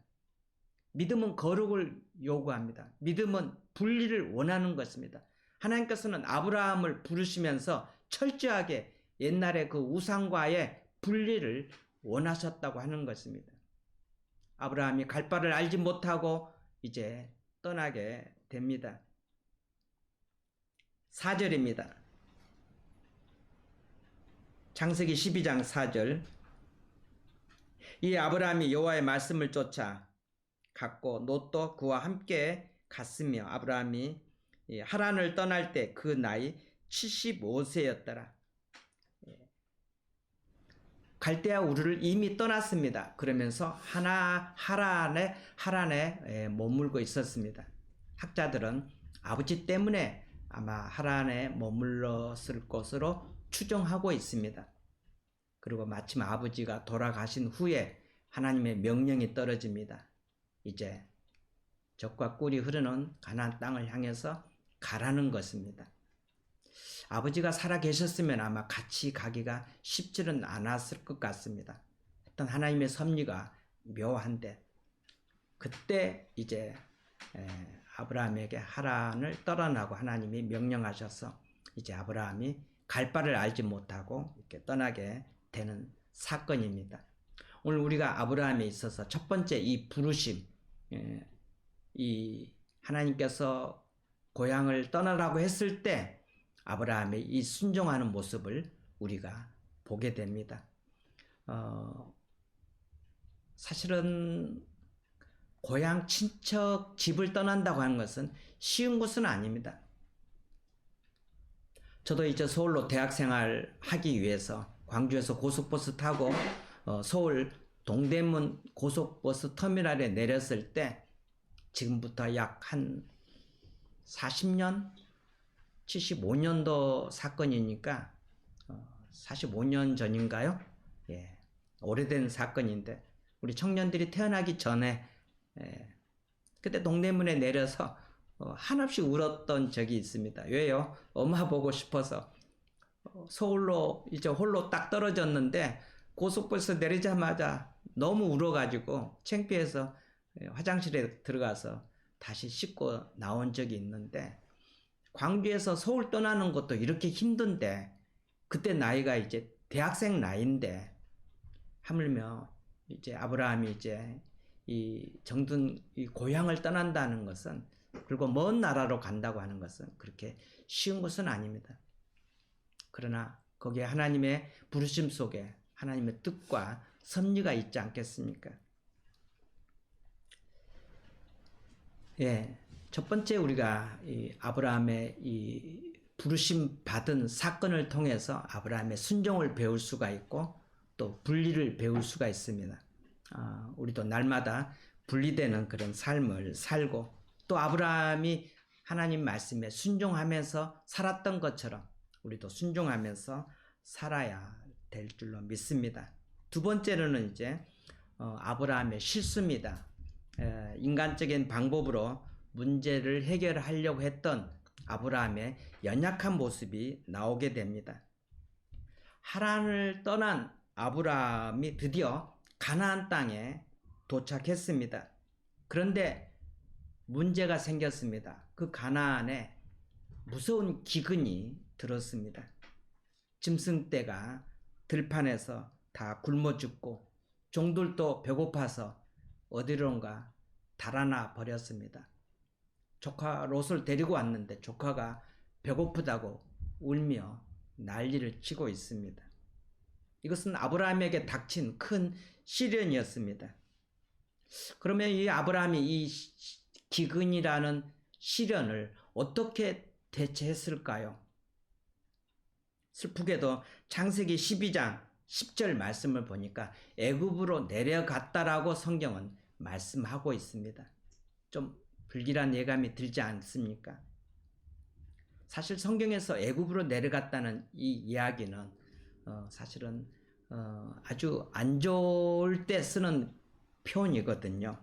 믿음은 거룩을 요구합니다. 믿음은 분리를 원하는 것입니다. 하나님께서는 아브라함을 부르시면서 철저하게 옛날에 그 우상과의 분리를 원하셨다고 하는 것입니다. 아브라함이 갈 바를 알지 못하고 이제 떠나게 됩니다. 4절입니다. 창세기 12장 4절. 이 아브라함이 여호와의 말씀을 쫓아 갔고 롯도 그와 함께 갔으며 아브라함이 하란을 떠날 때 그 나이 75세였더라. 갈대아 우르를 이미 떠났습니다. 그러면서 하란에 머물고 있었습니다. 학자들은 아버지 때문에 아마 하란에 머물렀을 것으로 추정하고 있습니다. 그리고 마침 아버지가 돌아가신 후에 하나님의 명령이 떨어집니다. 이제 젖과 꿀이 흐르는 가나안 땅을 향해서 가라는 것입니다. 아버지가 살아 계셨으면 아마 같이 가기가 쉽지는 않았을 것 같습니다. 어떤 하나님의 섭리가 묘한데 그때 이제 아브라함에게 하란을 떠나라고 하나님이 명령하셔서 이제 아브라함이 갈 바를 알지 못하고 이렇게 떠나게 되는 사건입니다. 오늘 우리가 아브라함에 있어서 첫 번째 이 부르심, 이 하나님께서 고향을 떠나라고 했을 때 아브라함의 이 순종하는 모습을 우리가 보게 됩니다. 사실은 고향 친척 집을 떠난다고 하는 것은 쉬운 것은 아닙니다. 저도 이제 서울로 대학생활 하기 위해서 광주에서 고속버스 타고 서울 동대문 고속버스 터미널에 내렸을 때 지금부터 약 한 40년? 75년도 사건이니까 45년 전인가요? 예, 오래된 사건인데 우리 청년들이 태어나기 전에 그때 동대문에 내려서 한없이 울었던 적이 있습니다. 왜요? 엄마 보고 싶어서 서울로 이제 홀로 딱 떨어졌는데 고속버스 내리자마자 너무 울어가지고 창피해서 화장실에 들어가서 다시 씻고 나온 적이 있는데 광주에서 서울 떠나는 것도 이렇게 힘든데 그때 나이가 이제 대학생 나이인데 하물며 이제 아브라함이 이제 이 정든 이 고향을 떠난다는 것은 그리고 먼 나라로 간다고 하는 것은 그렇게 쉬운 것은 아닙니다. 그러나 거기에 하나님의 부르심 속에 하나님의 뜻과 섭리가 있지 않겠습니까? 예. 첫 번째 우리가 이 아브라함의 이 부르심 받은 사건을 통해서 아브라함의 순종을 배울 수가 있고 또 분리를 배울 수가 있습니다. 우리도 날마다 분리되는 그런 삶을 살고 또 아브라함이 하나님 말씀에 순종하면서 살았던 것처럼 우리도 순종하면서 살아야 될 줄로 믿습니다. 두 번째로는 이제 아브라함의 실수입니다. 인간적인 방법으로 문제를 해결하려고 했던 아브라함의 연약한 모습이 나오게 됩니다. 하란을 떠난 아브라함이 드디어 가나안 땅에 도착했습니다. 그런데 문제가 생겼습니다. 그 가나안에 무서운 기근이 들었습니다. 짐승떼가 들판에서 다 굶어 죽고 종들도 배고파서 어디론가 달아나 버렸습니다. 조카 롯을 데리고 왔는데 조카가 배고프다고 울며 난리를 치고 있습니다. 이것은 아브라함에게 닥친 큰 시련이었습니다. 그러면 이 아브라함이 이 기근이라는 시련을 어떻게 대처했을까요? 슬프게도 창세기 12장 10절 말씀을 보니까 애굽으로 내려갔다라고 성경은 말씀하고 있습니다. 좀 불길한 예감이 들지 않습니까? 사실 성경에서 애굽으로 내려갔다는 이 이야기는 사실은 아주 안 좋을 때 쓰는 표현이거든요.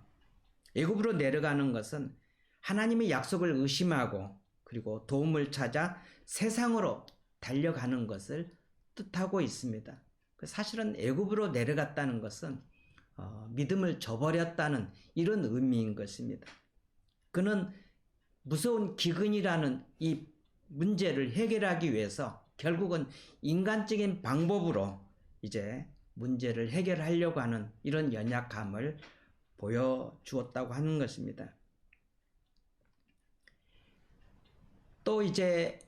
애굽으로 내려가는 것은 하나님의 약속을 의심하고 그리고 도움을 찾아 세상으로 달려가는 것을 뜻하고 있습니다. 사실은 애굽으로 내려갔다는 것은 믿음을 저버렸다는 이런 의미인 것입니다. 그는 무서운 기근이라는 이 문제를 해결하기 위해서 결국은 인간적인 방법으로 이제 문제를 해결하려고 하는 이런 연약함을 보여주었다고 하는 것입니다. 또 이제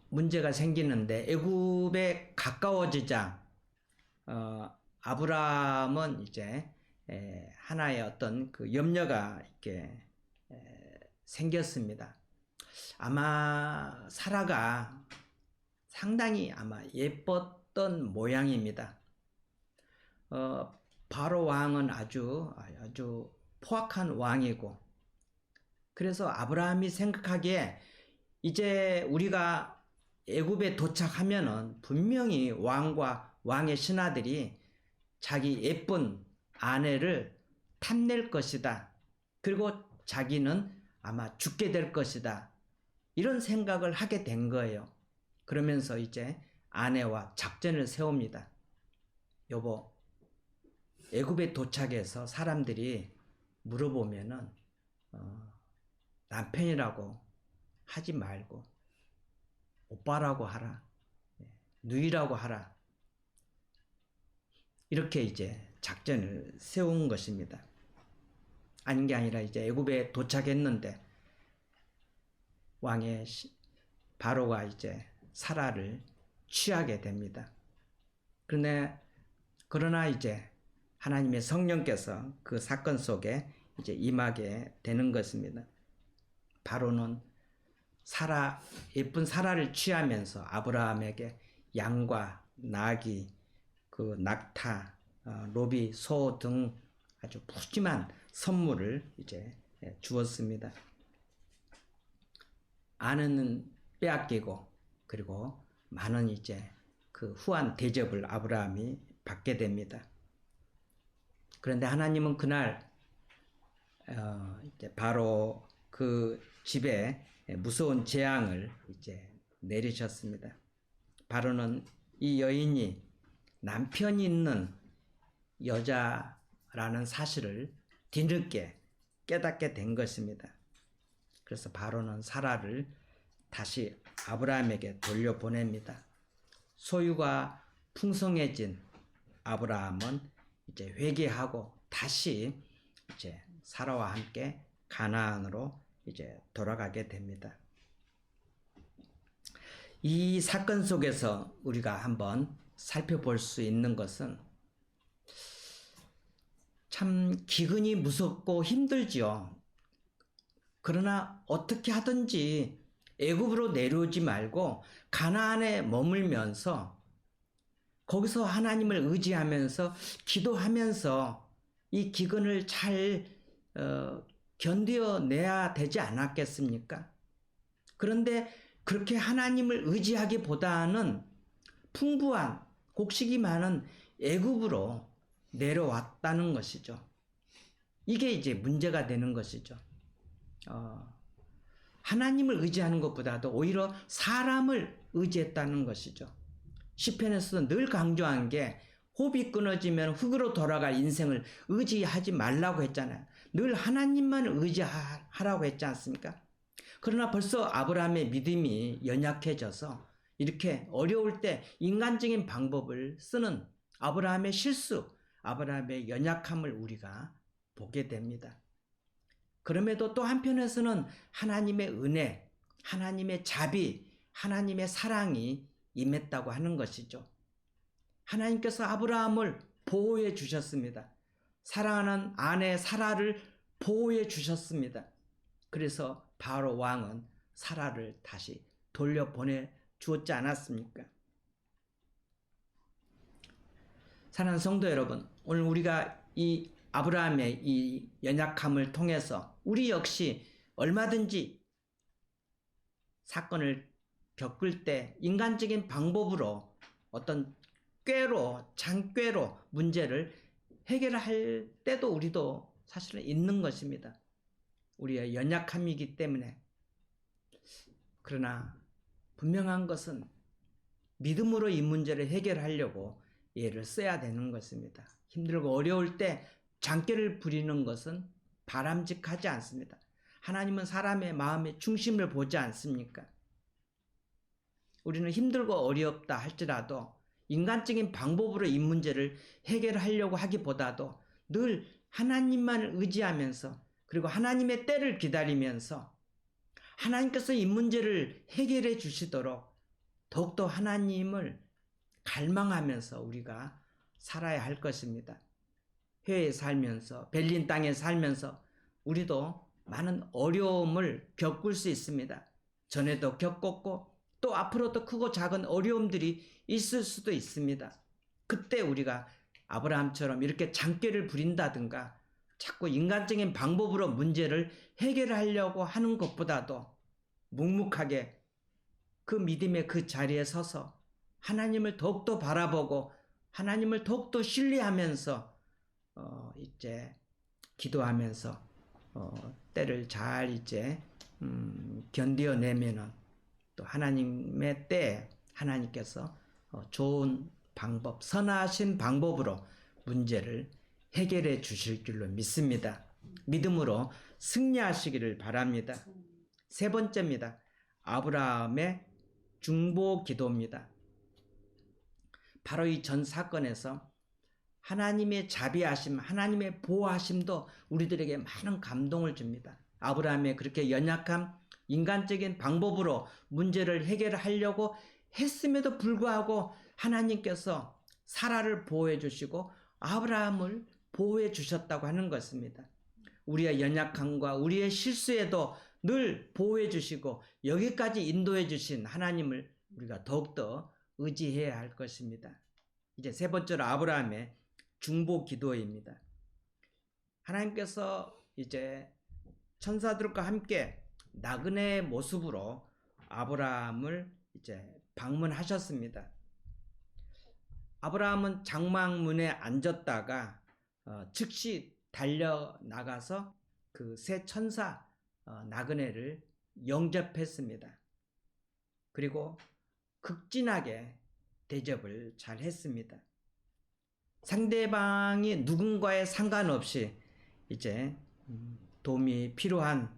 문제가 생기는데 애굽에 가까워지자 아브라함은 이제 하나의 어떤 그 염려가 이렇게 생겼습니다. 아마 사라가 상당히 아마 예뻤던 모양입니다. 바로 왕은 아주 포악한 왕이고, 그래서 아브라함이 생각하기에 이제 우리가 애굽에 도착하면은 분명히 왕과 왕의 신하들이 자기 예쁜 아내를 탐낼 것이다. 그리고 자기는 아마 죽게 될 것이다. 이런 생각을 하게 된 거예요. 그러면서 이제 아내와 작전을 세웁니다. 여보, 애굽에 도착해서 사람들이 물어보면은 남편이라고 하지 말고 오빠라고 하라, 누이라고 하라. 이렇게 이제 작전을 세운 것입니다. 아닌 게 아니라 이제 애굽에 도착했는데 왕의 바로가 이제 사라를 취하게 됩니다. 그러나 이제 하나님의 성령께서 그 사건 속에 이제 임하게 되는 것입니다. 바로는 예쁜 사라를 취하면서 아브라함에게 양과 나귀, 그 낙타, 로비, 소 등 아주 푸짐한 선물을 이제 주었습니다. 아내는 빼앗기고, 그리고 많은 이제 그 후한 대접을 아브라함이 받게 됩니다. 그런데 하나님은 그날 이제 바로 그 집에 무서운 재앙을 이제 내리셨습니다. 바로는 이 여인이 남편이 있는 여자라는 사실을 뒤늦게 깨닫게 된 것입니다. 그래서 바로는 사라를 다시 아브라함에게 돌려보냅니다. 소유가 풍성해진 아브라함은 이제 회개하고 다시 이제 사라와 함께 가나안으로 이제 돌아가게 됩니다. 이 사건 속에서 우리가 한번 살펴볼 수 있는 것은 참 기근이 무섭고 힘들지요. 그러나 어떻게 하든지 애굽으로 내려오지 말고 가나안에 머물면서 거기서 하나님을 의지하면서 기도하면서 이 기근을 잘 견뎌내야 되지 않았겠습니까? 그런데 그렇게 하나님을 의지하기보다는 풍부한 곡식이 많은 애굽으로 내려왔다는 것이죠. 이게 이제 문제가 되는 것이죠. 하나님을 의지하는 것보다도 오히려 사람을 의지했다는 것이죠. 시편에서도 늘 강조한 게 호흡이 끊어지면 흙으로 돌아갈 인생을 의지하지 말라고 했잖아요. 늘 하나님만 의지하라고 했지 않습니까? 그러나 벌써 아브라함의 믿음이 연약해져서 이렇게 어려울 때 인간적인 방법을 쓰는 아브라함의 실수, 아브라함의 연약함을 우리가 보게 됩니다. 그럼에도 또 한편에서는 하나님의 은혜, 하나님의 자비, 하나님의 사랑이 임했다고 하는 것이죠. 하나님께서 아브라함을 보호해 주셨습니다. 사랑하는 아내 사라를 보호해 주셨습니다. 그래서 바로 왕은 사라를 다시 돌려보내 주었지 않았습니까? 사랑하는 성도 여러분, 오늘 우리가 이 아브라함의 이 연약함을 통해서 우리 역시 얼마든지 사건을 겪을 때 인간적인 방법으로 어떤 장꾀로 문제를 해결할 때도 우리도 사실은 있는 것입니다. 우리의 연약함이기 때문에. 그러나 분명한 것은 믿음으로 이 문제를 해결하려고 예를 써야 되는 것입니다. 힘들고 어려울 때 장꾀를 부리는 것은 바람직하지 않습니다. 하나님은 사람의 마음의 중심을 보지 않습니까? 우리는 힘들고 어렵다 할지라도 인간적인 방법으로 이 문제를 해결하려고 하기보다도 늘 하나님만을 의지하면서 그리고 하나님의 때를 기다리면서 하나님께서 이 문제를 해결해 주시도록 더욱더 하나님을 갈망하면서 우리가 살아야 할 것입니다. 해외에 살면서 베를린 땅에 살면서 우리도 많은 어려움을 겪을 수 있습니다. 전에도 겪었고 또 앞으로도 크고 작은 어려움들이 있을 수도 있습니다. 그때 우리가 아브라함처럼 이렇게 장꾀를 부린다든가 자꾸 인간적인 방법으로 문제를 해결하려고 하는 것보다도 묵묵하게 그 믿음의 그 자리에 서서 하나님을 더욱더 바라보고 하나님을 더욱더 신뢰하면서 이제 기도하면서 때를 잘 이제 견뎌내면은 또 하나님의 때에 하나님께서 좋은 방법, 선하신 방법으로 문제를 해결해 주실 줄로 믿습니다. 믿음으로 승리하시기를 바랍니다. 세 번째입니다. 아브라함의 중보 기도입니다. 바로 이 전 사건에서 하나님의 자비하심, 하나님의 보호하심도 우리들에게 많은 감동을 줍니다. 아브라함의 그렇게 연약함, 인간적인 방법으로 문제를 해결하려고 했음에도 불구하고 하나님께서 사라를 보호해 주시고 아브라함을 보호해 주셨다고 하는 것입니다. 우리의 연약함과 우리의 실수에도 늘 보호해 주시고 여기까지 인도해 주신 하나님을 우리가 더욱더 의지해야 할 것입니다. 이제 세 번째로 아브라함의 중보 기도입니다. 하나님께서 이제 천사들과 함께 나그네의 모습으로 아브라함을 이제 방문하셨습니다. 아브라함은 장막문에 앉았다가 즉시 달려 나가서 그 세 천사 나그네를 영접했습니다. 그리고 극진하게 대접을 잘 했습니다. 상대방이 누군가에 상관없이 이제 도움이 필요한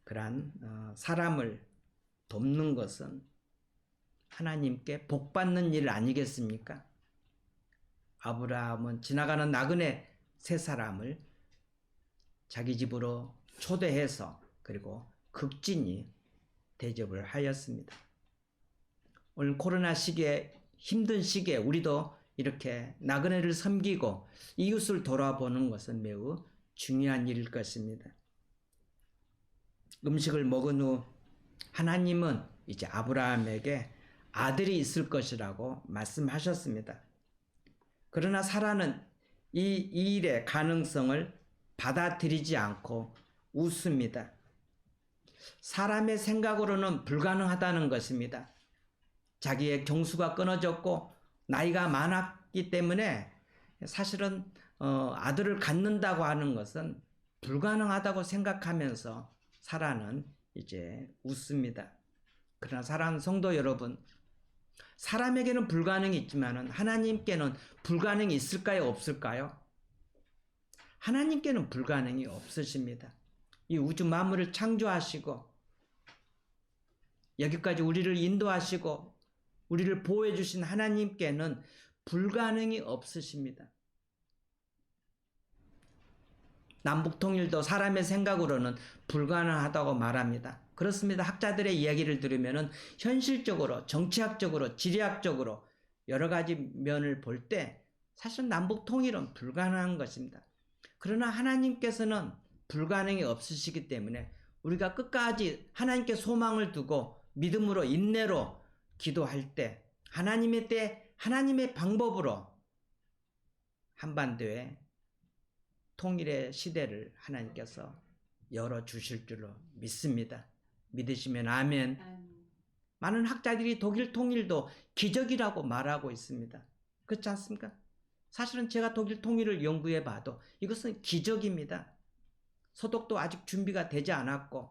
그러한 사람을 돕는 것은 하나님께 복받는 일 아니겠습니까? 아브라함은 지나가는 나그네 세 사람을 자기 집으로 초대해서 그리고 극진히 대접을 하였습니다. 오늘 코로나 시기에 힘든 시기에 우리도 이렇게 나그네를 섬기고 이웃을 돌아보는 것은 매우 중요한 일일 것입니다. 음식을 먹은 후 하나님은 이제 아브라함에게 아들이 있을 것이라고 말씀하셨습니다. 그러나 사라는 이 일의 가능성을 받아들이지 않고 웃습니다. 사람의 생각으로는 불가능하다는 것입니다. 자기의 경수가 끊어졌고 나이가 많았기 때문에 사실은 아들을 갖는다고 하는 것은 불가능하다고 생각하면서 사라는 이제 웃습니다. 그러나 사랑하는 성도 여러분, 사람에게는 불가능이 있지만 하나님께는 불가능이 있을까요? 없을까요? 하나님께는 불가능이 없으십니다. 이 우주 만물을 창조하시고 여기까지 우리를 인도하시고 우리를 보호해 주신 하나님께는 불가능이 없으십니다. 남북통일도 사람의 생각으로는 불가능하다고 말합니다. 그렇습니다. 학자들의 이야기를 들으면 현실적으로, 정치학적으로, 지리학적으로 여러 가지 면을 볼 때 사실 남북통일은 불가능한 것입니다. 그러나 하나님께서는 불가능이 없으시기 때문에 우리가 끝까지 하나님께 소망을 두고 믿음으로 인내로 기도할 때 하나님의 때 하나님의 방법으로 한반도에 통일의 시대를 하나님께서 열어주실 줄로 믿습니다. 믿으시면 아멘. 많은 학자들이 독일 통일도 기적이라고 말하고 있습니다. 그렇지 않습니까? 사실은 제가 독일 통일을 연구해 봐도 이것은 기적입니다. 소독도 아직 준비가 되지 않았고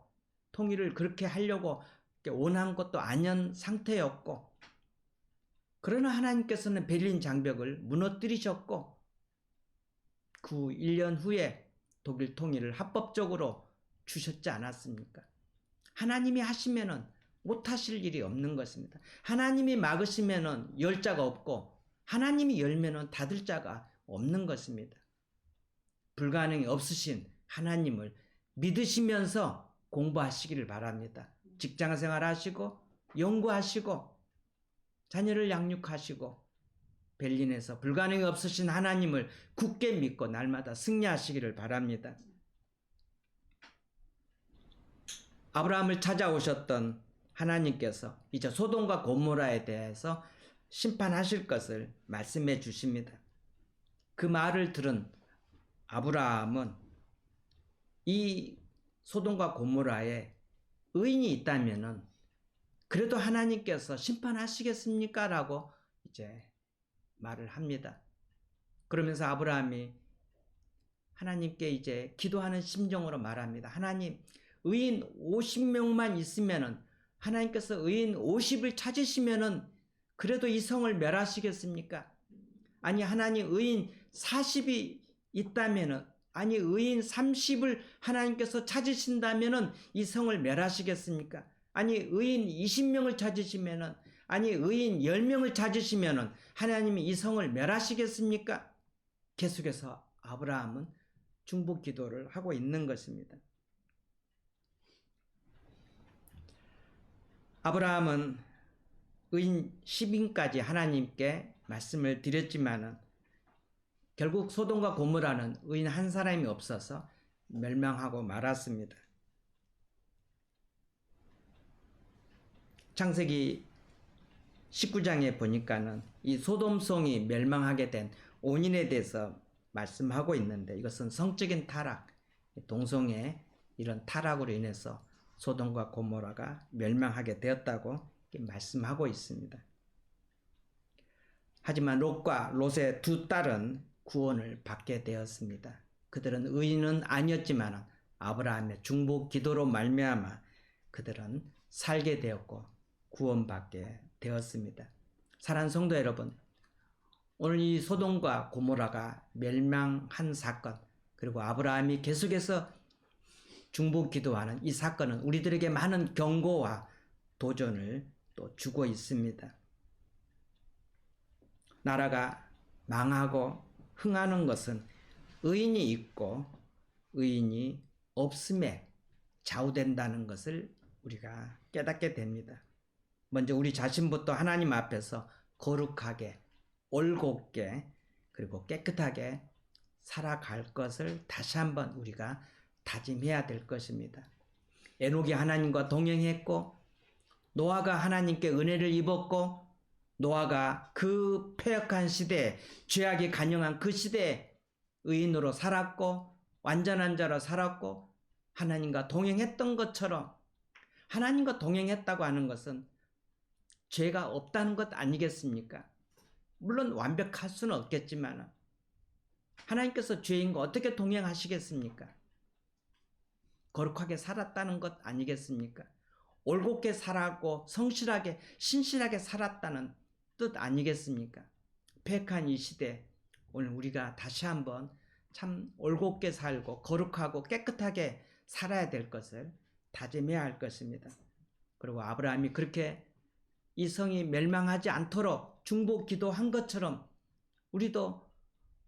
통일을 그렇게 하려고 원한 것도 아닌 상태였고 그러나 하나님께서는 베를린 장벽을 무너뜨리셨고 그 1년 후에 독일 통일을 합법적으로 주셨지 않았습니까? 하나님이 하시면은 못하실 일이 없는 것입니다. 하나님이 막으시면은 열자가 없고 하나님이 열면은 닫을 자가 없는 것입니다. 불가능이 없으신 하나님을 믿으시면서 공부하시기를 바랍니다. 직장생활 하시고 연구하시고 자녀를 양육하시고 berlin에서 불가능이 없으신 하나님을 굳게 믿고 날마다 승리하시기를 바랍니다. 아브라함을 찾아오셨던 하나님께서 이제 소돔과 고모라에 대해서 심판하실 것을 말씀해 주십니다. 그 말을 들은 아브라함은 이 소돔과 고모라에 의인이 있다면은 그래도 하나님께서 심판하시겠습니까? 라고 이제 말을 합니다. 그러면서 아브라함이 하나님께 이제 기도하는 심정으로 말합니다. 하나님, 의인 50명만 있으면은 하나님께서 의인 50을 찾으시면은 그래도 이 성을 멸하시겠습니까? 아니, 하나님 의인 40이 있다면은, 아니 의인 30을 하나님께서 찾으신다면은 이 성을 멸하시겠습니까? 아니 의인 20명을 찾으시면은, 아니 의인 10명을 찾으시면은 하나님이 이 성을 멸하시겠습니까? 계속해서 아브라함은 중보 기도를 하고 있는 것입니다. 아브라함은 의인 10인까지 하나님께 말씀을 드렸지만은 결국 소돔과 고모라는 의인 한 사람이 없어서 멸망하고 말았습니다. 창세기 19장에 보니까는 이 소돔성이 멸망하게 된 원인에 대해서 말씀하고 있는데 이것은 성적인 타락, 동성의 이런 타락으로 인해서 소돔과 고모라가 멸망하게 되었다고 말씀하고 있습니다. 하지만 롯과 롯의 두 딸은 구원을 받게 되었습니다. 그들은 의인은 아니었지만 아브라함의 중보 기도로 말미암아 그들은 살게 되었고 구원받게 되었습니다. 사랑하는 성도 여러분, 오늘 이 소돔과 고모라가 멸망한 사건, 그리고 아브라함이 계속해서 중보 기도하는 이 사건은 우리들에게 많은 경고와 도전을 또 주고 있습니다. 나라가 망하고 흥하는 것은 의인이 있고 의인이 없음에 좌우된다는 것을 우리가 깨닫게 됩니다. 먼저 우리 자신부터 하나님 앞에서 거룩하게, 올곧게, 그리고 깨끗하게 살아갈 것을 다시 한번 우리가 다짐해야 될 것입니다. 에녹이 하나님과 동행했고 노아가 하나님께 은혜를 입었고 노아가 그 패역한 시대에, 죄악이 간영한 그 시대에 의인으로 살았고 완전한 자로 살았고 하나님과 동행했던 것처럼, 하나님과 동행했다고 하는 것은 죄가 없다는 것 아니겠습니까? 물론 완벽할 수는 없겠지만 하나님께서 죄인과 어떻게 동행하시겠습니까? 거룩하게 살았다는 것 아니겠습니까? 올곧게 살았고 성실하게 신실하게 살았다는 뜻 아니겠습니까? 패역한 이 시대, 오늘 우리가 다시 한번 참 올곧게 살고 거룩하고 깨끗하게 살아야 될 것을 다짐해야 할 것입니다. 그리고 아브라함이 그렇게 이 성이 멸망하지 않도록 중보 기도한 것처럼 우리도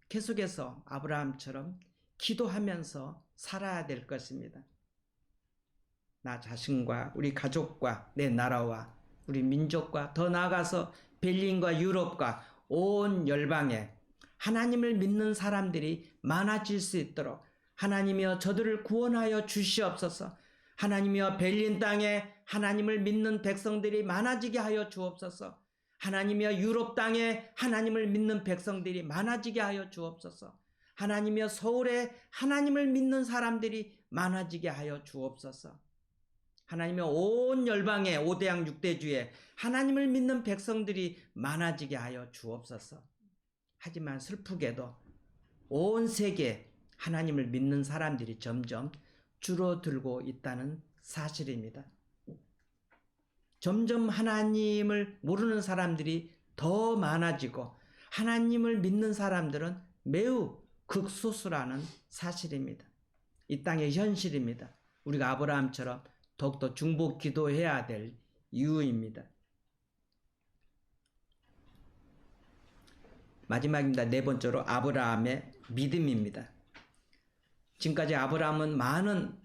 계속해서 아브라함처럼 기도하면서 살아야 될 것입니다. 나 자신과 우리 가족과 내 나라와 우리 민족과 더 나아가서 벨린과 유럽과 온 열방에 하나님을 믿는 사람들이 많아질 수 있도록 하나님이여 저들을 구원하여 주시옵소서. 하나님이여 벨린 땅에 하나님을 믿는 백성들이 많아지게 하여 주옵소서. 하나님이여 유럽 땅에 하나님을 믿는 백성들이 많아지게 하여 주옵소서. 하나님이여 서울에 하나님을 믿는 사람들이 많아지게 하여 주옵소서. 하나님이여 온 열방에 5대양 6대주에 하나님을 믿는 백성들이 많아지게 하여 주옵소서. 하지만 슬프게도 온 세계에 하나님을 믿는 사람들이 점점 줄어들고 있다는 사실입니다. 점점 하나님을 모르는 사람들이 더 많아지고 하나님을 믿는 사람들은 매우 극소수라는 사실입니다. 이 땅의 현실입니다. 우리가 아브라함처럼 더욱더 중보 기도해야 될 이유입니다. 마지막입니다. 네 번째로 아브라함의 믿음입니다. 지금까지 아브라함은 많은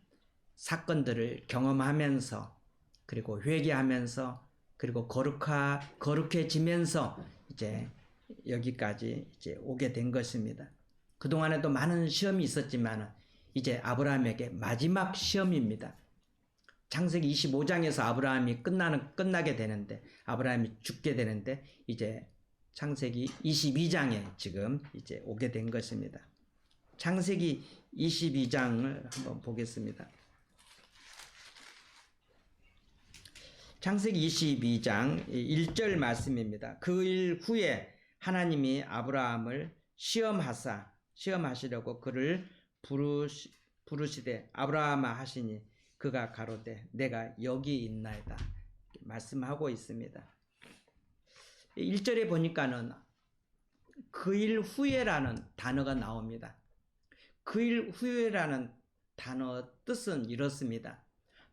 사건들을 경험하면서 그리고 회개하면서 그리고 거룩해지면서 이제 여기까지 이제 오게 된 것입니다. 그동안에도 많은 시험이 있었지만 이제 아브라함에게 마지막 시험입니다. 창세기 25장에서 아브라함이 끝나게 되는데, 아브라함이 죽게 되는데, 이제 창세기 22장에 지금 이제 오게 된 것입니다. 창세기 22장을 한번 보겠습니다. 창세기 22장 1절 말씀입니다. 그 일 후에 하나님이 아브라함을 시험하시려고 그를 부르시되 아브라함아 하시니 그가 가로되 내가 여기 있나이다 말씀하고 있습니다. 1절에 보니까는 그 일 후에라는 단어가 나옵니다. 그 일 후에라는 단어 뜻은 이렇습니다.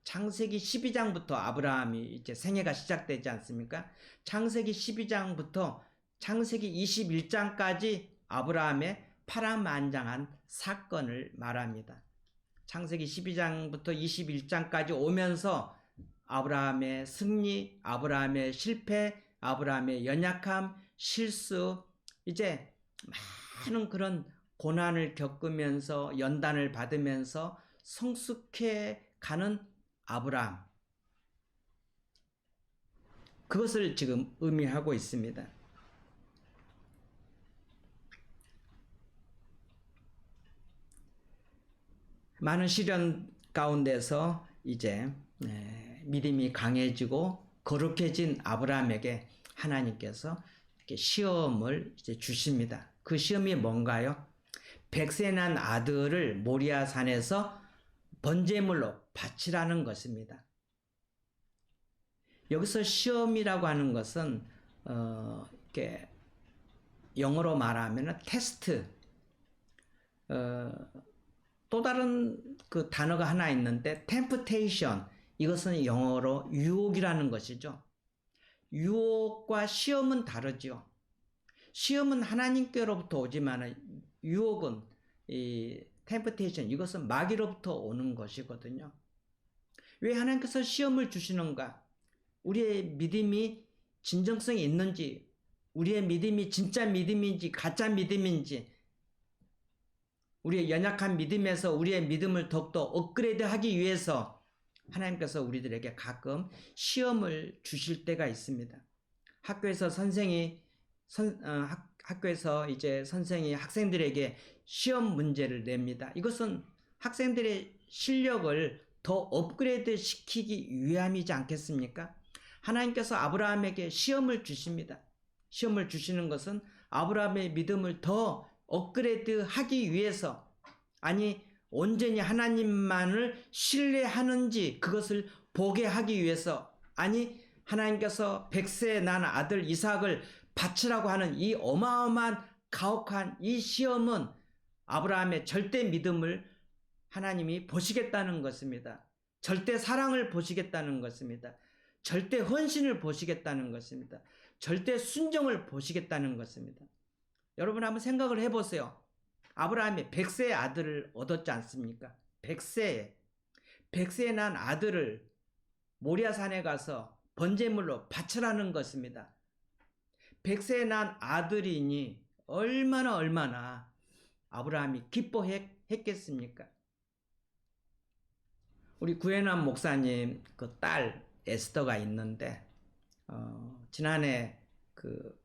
창세기 12장부터 아브라함이 이제 생애가 시작되지 않습니까? 창세기 12장부터 창세기 21장까지 아브라함의 파란만장한 사건을 말합니다. 창세기 12장부터 21장까지 오면서 아브라함의 승리, 아브라함의 실패, 아브라함의 연약함, 실수, 이제 많은 그런 고난을 겪으면서 연단을 받으면서 성숙해 가는 아브라함, 그것을 지금 의미하고 있습니다. 많은 시련 가운데서 이제 믿음이 강해지고 거룩해진 아브라함에게 하나님께서 이렇게 시험을 이제 주십니다. 그 시험이 뭔가요? 100세 난 아들을 모리아 산에서 번제물로 바치라는 것입니다. 여기서 시험이라고 하는 것은 이렇게 영어로 말하면 테스트, 또 다른 그 단어가 하나 있는데 temptation, 이것은 영어로 유혹이라는 것이죠. 유혹과 시험은 다르죠. 시험은 하나님께로부터 오지만 유혹은 이 temptation, 이것은 마귀로부터 오는 것이거든요. 왜 하나님께서 시험을 주시는가? 우리의 믿음이 진정성이 있는지, 우리의 믿음이 진짜 믿음인지 가짜 믿음인지, 우리의 연약한 믿음에서 우리의 믿음을 더욱더 업그레이드하기 위해서 하나님께서 우리들에게 가끔 시험을 주실 때가 있습니다. 학교에서 학교에서 이제 선생이 학생들에게 시험 문제를 냅니다. 이것은 학생들의 실력을 더 업그레이드 시키기 위함이지 않겠습니까? 하나님께서 아브라함에게 시험을 주십니다. 시험을 주시는 것은 아브라함의 믿음을 더 업그레이드 하기 위해서, 아니 온전히 하나님만을 신뢰하는지 그것을 보게 하기 위해서, 아니 하나님께서 100세 난 아들 이삭을 바치라고 하는 이 어마어마한 가혹한 이 시험은 아브라함의 절대 믿음을 하나님이 보시겠다는 것입니다. 절대 사랑을 보시겠다는 것입니다. 절대 헌신을 보시겠다는 것입니다. 절대 순종을 보시겠다는 것입니다. 여러분 한번 생각을 해보세요. 아브라함이 100세의 아들을 얻었지 않습니까? 100세에 난 아들을 모리아산에 가서 번제물로 바치라는 것입니다. 100세에 난 아들이니 얼마나 아브라함이 기뻐했겠습니까? 우리 구혜남 목사님 그 딸 에스더가 있는데 지난해 그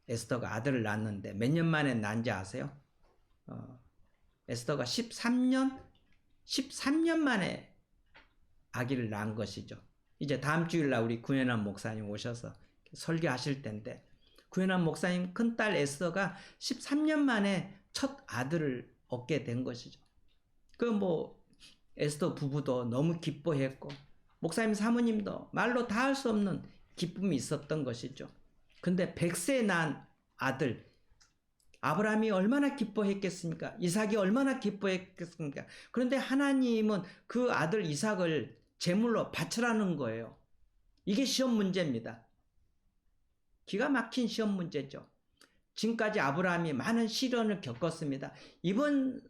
에스더가 아들을 낳았는데 몇 년 만에 낳은지 아세요? 에스더가 13년 만에 아기를 낳은 것이죠. 이제 다음 주일날 우리 구혜남 목사님 오셔서 설교하실 텐데, 구혜남 목사님 큰딸 에스더가 13년 만에 첫 아들을 얻게 된 것이죠. 에스더 부부도 너무 기뻐했고, 목사님 사모님도 말로 다 할 수 없는 기쁨이 있었던 것이죠. 근데 100세 난 아들, 아브라함이 얼마나 기뻐했겠습니까? 이삭이 얼마나 기뻐했겠습니까? 그런데 하나님은 그 아들 이삭을 제물로 바치라는 거예요. 이게 시험 문제입니다. 기가 막힌 시험 문제죠. 지금까지 아브라함이 많은 시련을 겪었습니다. 이번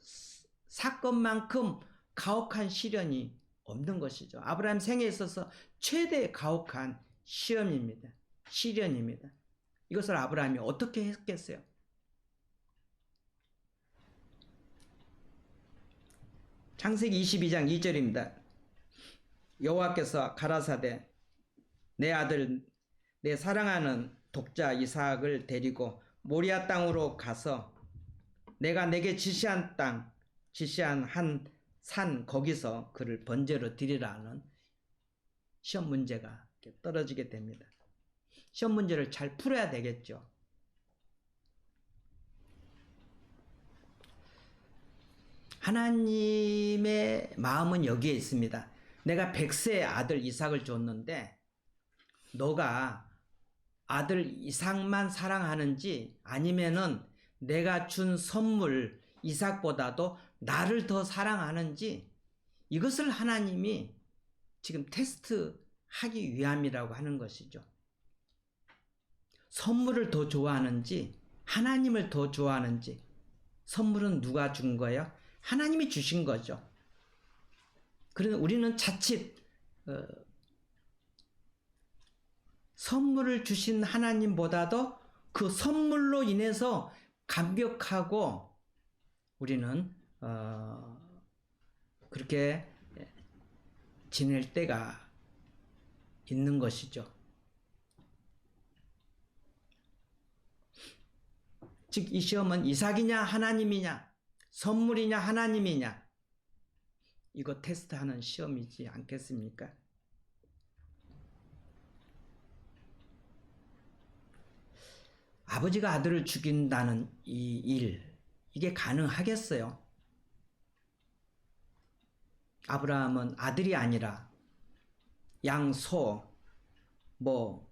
사건만큼 가혹한 시련이 없는 것이죠. 아브라함 생애에 있어서 최대 가혹한 시련입니다. 이것을 아브라함이 어떻게 했겠어요? 창세기 22장 2절입니다. 여호와께서 가라사대 내 아들 내 사랑하는 독자 이삭을 데리고 모리아 땅으로 가서 내가 내게 지시한 한 산 거기서 그를 번제로 드리라는 시험 문제가 떨어지게 됩니다. 시험 문제를 잘 풀어야 되겠죠. 하나님의 마음은 여기에 있습니다. 내가 100세의 아들 이삭을 줬는데 너가 아들 이삭만 사랑하는지 아니면은 내가 준 선물 이삭보다도 나를 더 사랑하는지 이것을 하나님이 지금 테스트하기 위함이라고 하는 것이죠. 선물을 더 좋아하는지 하나님을 더 좋아하는지. 선물은 누가 준 거예요? 하나님이 주신 거죠. 그래서 우리는 자칫 선물을 주신 하나님보다도 그 선물로 인해서 감격하고 우리는 그렇게 지낼 때가 있는 것이죠. 즉 이 시험은 이삭이냐 하나님이냐, 선물이냐 하나님이냐, 이거 테스트하는 시험이지 않겠습니까? 아버지가 아들을 죽인다는 이 일, 이게 가능하겠어요? 아브라함은 아들이 아니라 양, 소,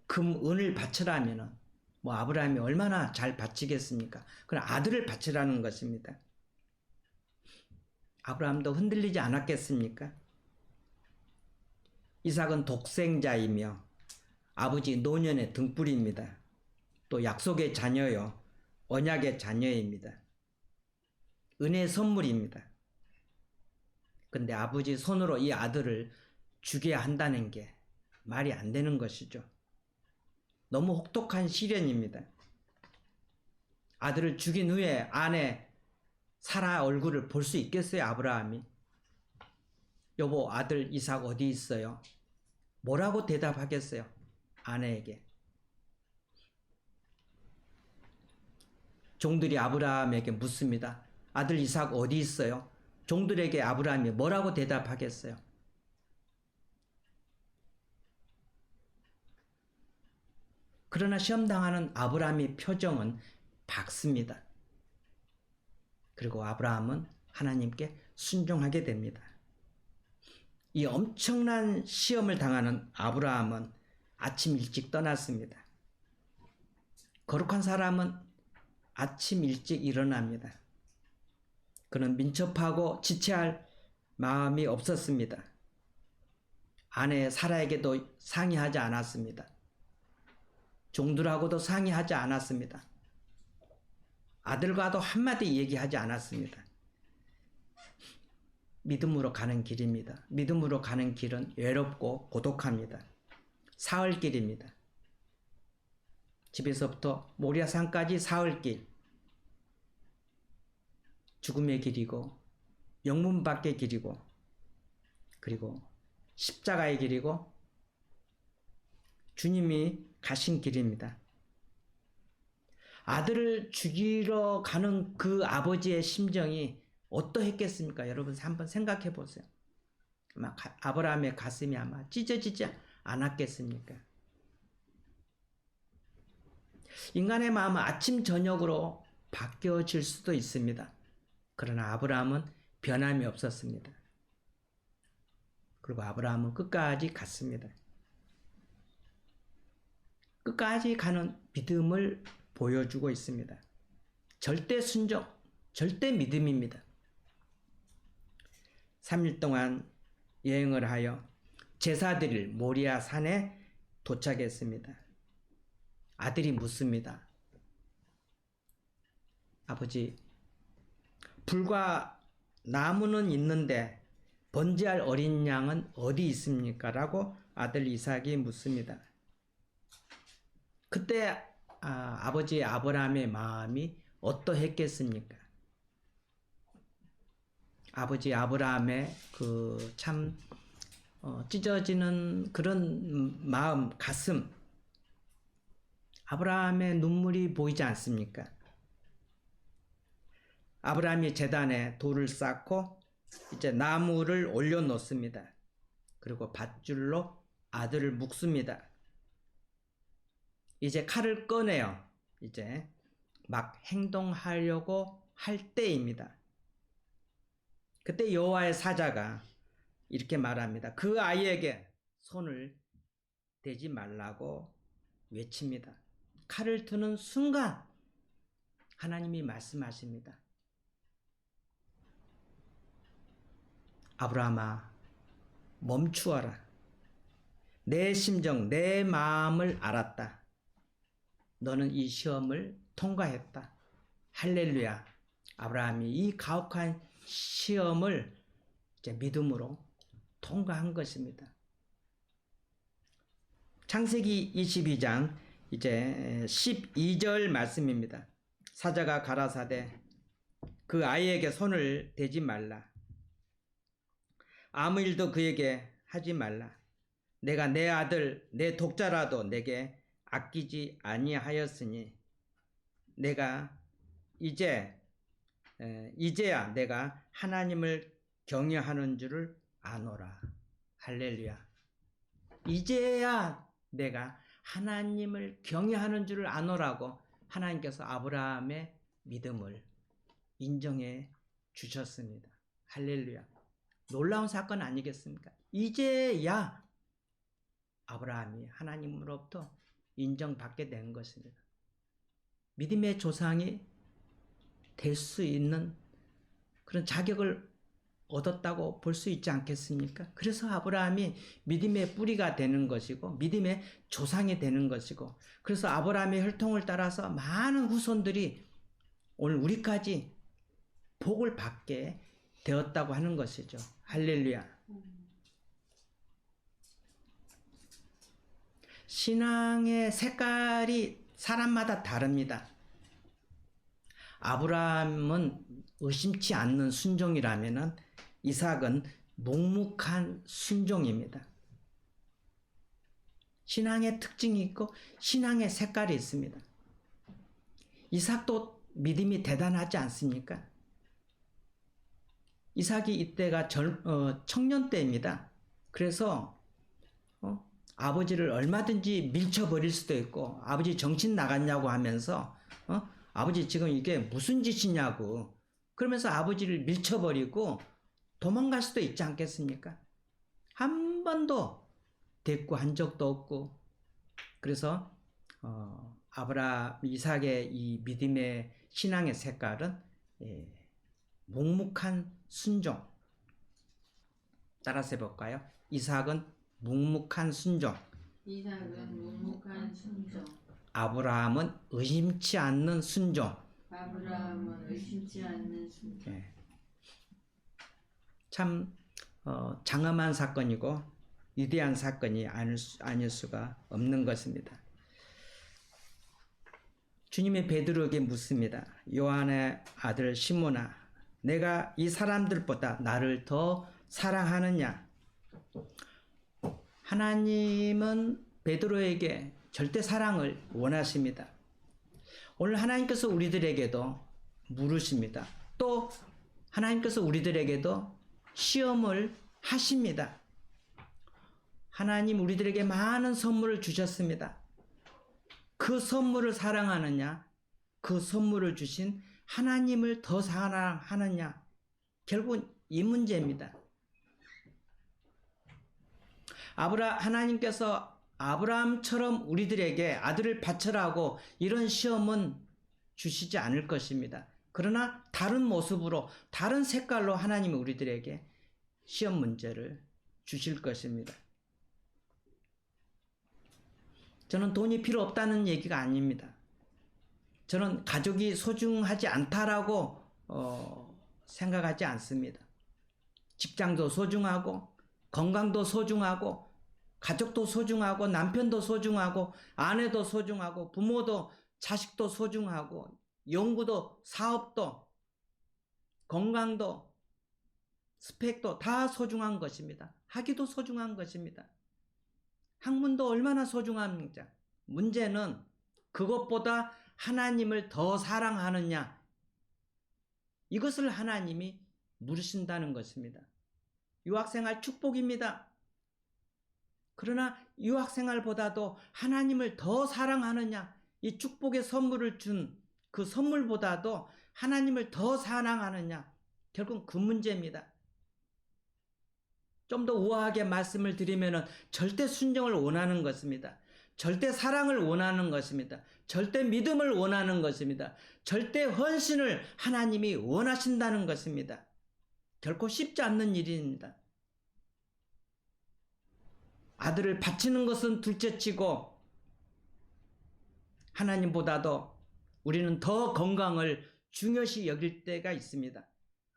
금, 은을 바치라면은 아브라함이 얼마나 잘 바치겠습니까? 그럼 아들을 바치라는 것입니다. 아브라함도 흔들리지 않았겠습니까? 이삭은 독생자이며 아버지 노년의 등불입니다. 또 약속의 자녀요, 언약의 자녀입니다. 은혜의 선물입니다. 근데 아버지 손으로 이 아들을 죽여야 한다는 게 말이 안 되는 것이죠. 너무 혹독한 시련입니다. 아들을 죽인 후에 아내 사라 얼굴을 볼 수 있겠어요, 아브라함이? 여보, 아들 이삭 어디 있어요? 뭐라고 대답하겠어요, 아내에게? 종들이 아브라함에게 묻습니다. 아들 이삭 어디 있어요? 종들에게 아브라함이 뭐라고 대답하겠어요? 그러나 시험당하는 아브라함의 표정은 밝습니다. 그리고 아브라함은 하나님께 순종하게 됩니다. 이 엄청난 시험을 당하는 아브라함은 아침 일찍 떠났습니다. 거룩한 사람은 아침 일찍 일어납니다. 그는 민첩하고 지체할 마음이 없었습니다. 아내 사라에게도 상의하지 않았습니다. 종들하고도 상의하지 않았습니다. 아들과도 한마디 얘기하지 않았습니다. 믿음으로 가는 길입니다. 믿음으로 가는 길은 외롭고 고독합니다. 사흘길입니다. 집에서부터 모리아산까지 사흘길. 죽음의 길이고 영문 밖의 길이고 그리고 십자가의 길이고 주님이 가신 길입니다. 아들을 죽이러 가는 그 아버지의 심정이 어떠했겠습니까? 여러분 한번 생각해 보세요. 아마 아브라함의 가슴이 아마 찢어지지 않았겠습니까? 인간의 마음은 아침 저녁으로 바뀌어질 수도 있습니다. 그러나 아브라함은 변함이 없었습니다. 그리고 아브라함은 끝까지 갔습니다. 끝까지 가는 믿음을 보여주고 있습니다. 절대 순종, 절대 믿음입니다. 3일 동안 여행을 하여 제사드릴 모리아 산에 도착했습니다. 아들이 묻습니다. 아버지, 불과 나무는 있는데 번제할 어린 양은 어디 있습니까? 라고 아들 이삭이 묻습니다. 그때 아버지 아브라함의 마음이 어떠했겠습니까? 아버지 아브라함의 그 참 찢어지는 그런 마음, 가슴, 아브라함의 눈물이 보이지 않습니까? 아브라함이 제단에 돌을 쌓고 이제 나무를 올려놓습니다. 그리고 밧줄로 아들을 묶습니다. 이제 칼을 꺼내요. 이제 막 행동하려고 할 때입니다. 그때 여호와의 사자가 이렇게 말합니다. 그 아이에게 손을 대지 말라고 외칩니다. 칼을 드는 순간 하나님이 말씀하십니다. 아브라함아, 멈추어라. 내 심정, 내 마음을 알았다. 너는 이 시험을 통과했다. 할렐루야. 아브라함이 이 가혹한 시험을 이제 믿음으로 통과한 것입니다. 창세기 22장 이제 12절 말씀입니다. 사자가 가라사대 그 아이에게 손을 대지 말라. 아무 일도 그에게 하지 말라. 내가 내 아들 내 독자라도 내게 아끼지 아니하였으니 내가 이제야 내가 하나님을 경외하는 줄을 아노라. 할렐루야. 이제야 내가 하나님을 경외하는 줄을 아노라고 하나님께서 아브라함의 믿음을 인정해 주셨습니다. 할렐루야. 놀라운 사건 아니겠습니까? 이제야 아브라함이 하나님으로부터 인정받게 된 것입니다. 믿음의 조상이 될 수 있는 그런 자격을 얻었다고 볼 수 있지 않겠습니까? 그래서 아브라함이 믿음의 뿌리가 되는 것이고 믿음의 조상이 되는 것이고 그래서 아브라함의 혈통을 따라서 많은 후손들이 오늘 우리까지 복을 받게 되었다고 하는 것이죠. 할렐루야. 신앙의 색깔이 사람마다 다릅니다. 아브라함은 의심치 않는 순종이라면 이삭은 묵묵한 순종입니다. 신앙의 특징이 있고 신앙의 색깔이 있습니다. 이삭도 믿음이 대단하지 않습니까? 이삭이 이때가 청년 때입니다. 그래서 아버지를 얼마든지 밀쳐버릴 수도 있고 아버지 정신 나갔냐고 하면서 아버지 지금 이게 무슨 짓이냐고 그러면서 아버지를 밀쳐버리고 도망갈 수도 있지 않겠습니까? 한 번도 대꾸한 적도 없고 그래서 이삭의 이 믿음의 신앙의 색깔은 묵묵한 순종. 따라서 해볼까요? 이삭은 묵묵한 순종. 이삭은 묵묵한 순종. 아브라함은 의심치 않는 순종. 아브라함은 의심치 않는 순종. 예. 참 장엄한 사건이고 위대한 사건이 아닐 수가 없는 것입니다. 주님의 베드로에게 묻습니다. 요한의 아들 시몬아, 내가 이 사람들보다 나를 더 사랑하느냐? 하나님은 베드로에게 절대 사랑을 원하십니다. 오늘 하나님께서 우리들에게도 물으십니다. 또 하나님께서 우리들에게도 시험을 하십니다. 하나님 우리들에게 많은 선물을 주셨습니다. 그 선물을 사랑하느냐? 그 선물을 주신 하나님을 더 사랑하느냐? 결국은 이 문제입니다. 하나님께서 아브라함처럼 우리들에게 아들을 바쳐라고 이런 시험은 주시지 않을 것입니다. 그러나 다른 모습으로 다른 색깔로 하나님이 우리들에게 시험 문제를 주실 것입니다. 저는 돈이 필요 없다는 얘기가 아닙니다. 저는 가족이 소중하지 않다라고 생각하지 않습니다. 직장도 소중하고 건강도 소중하고 가족도 소중하고 남편도 소중하고 아내도 소중하고 부모도 자식도 소중하고 연구도 사업도 건강도 스펙도 다 소중한 것입니다. 학위도 소중한 것입니다. 학문도 얼마나 소중합니까? 문제는 그것보다 하나님을 더 사랑하느냐, 이것을 하나님이 물으신다는 것입니다. 유학생활 축복입니다. 그러나 유학생활보다도 하나님을 더 사랑하느냐, 이 축복의 선물을 준 그 선물보다도 하나님을 더 사랑하느냐, 결국 그 문제입니다. 좀 더 우아하게 말씀을 드리면 절대 순종을 원하는 것입니다. 절대 사랑을 원하는 것입니다. 절대 믿음을 원하는 것입니다. 절대 헌신을 하나님이 원하신다는 것입니다. 결코 쉽지 않는 일입니다. 아들을 바치는 것은 둘째치고 하나님보다도 우리는 더 건강을 중요시 여길 때가 있습니다.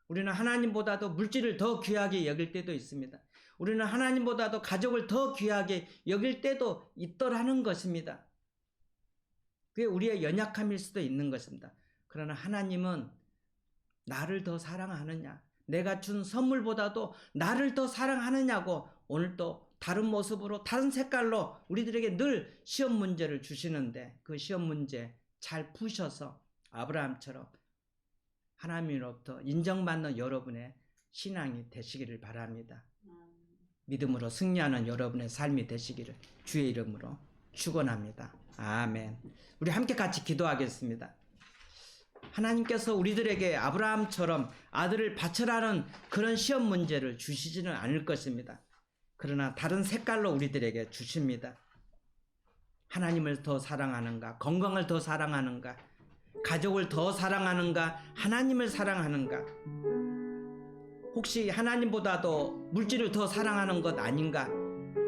우리는 하나님보다도 물질을 더 귀하게 여길 때도 있습니다. 우리는 하나님보다도 가족을 더 귀하게 여길 때도 있더라는 것입니다. 그게 우리의 연약함일 수도 있는 것입니다. 그러나 하나님은 나를 더 사랑하느냐, 내가 준 선물보다도 나를 더 사랑하느냐고 오늘 또 다른 모습으로 다른 색깔로 우리들에게 늘 시험 문제를 주시는데, 그 시험 문제 잘 푸셔서 아브라함처럼 하나님으로부터 인정받는 여러분의 신앙이 되시기를 바랍니다. 믿음으로 승리하는 여러분의 삶이 되시기를 주의 이름으로 축원합니다. 아멘. 우리 함께 같이 기도하겠습니다. 하나님께서 우리들에게 아브라함처럼 아들을 바쳐라는 그런 시험 문제를 주시지는 않을 것입니다. 그러나 다른 색깔로 우리들에게 주십니다. 하나님을 더 사랑하는가, 건강을 더 사랑하는가, 가족을 더 사랑하는가, 하나님을 사랑하는가, 혹시 하나님보다도 물질을 더 사랑하는 것 아닌가,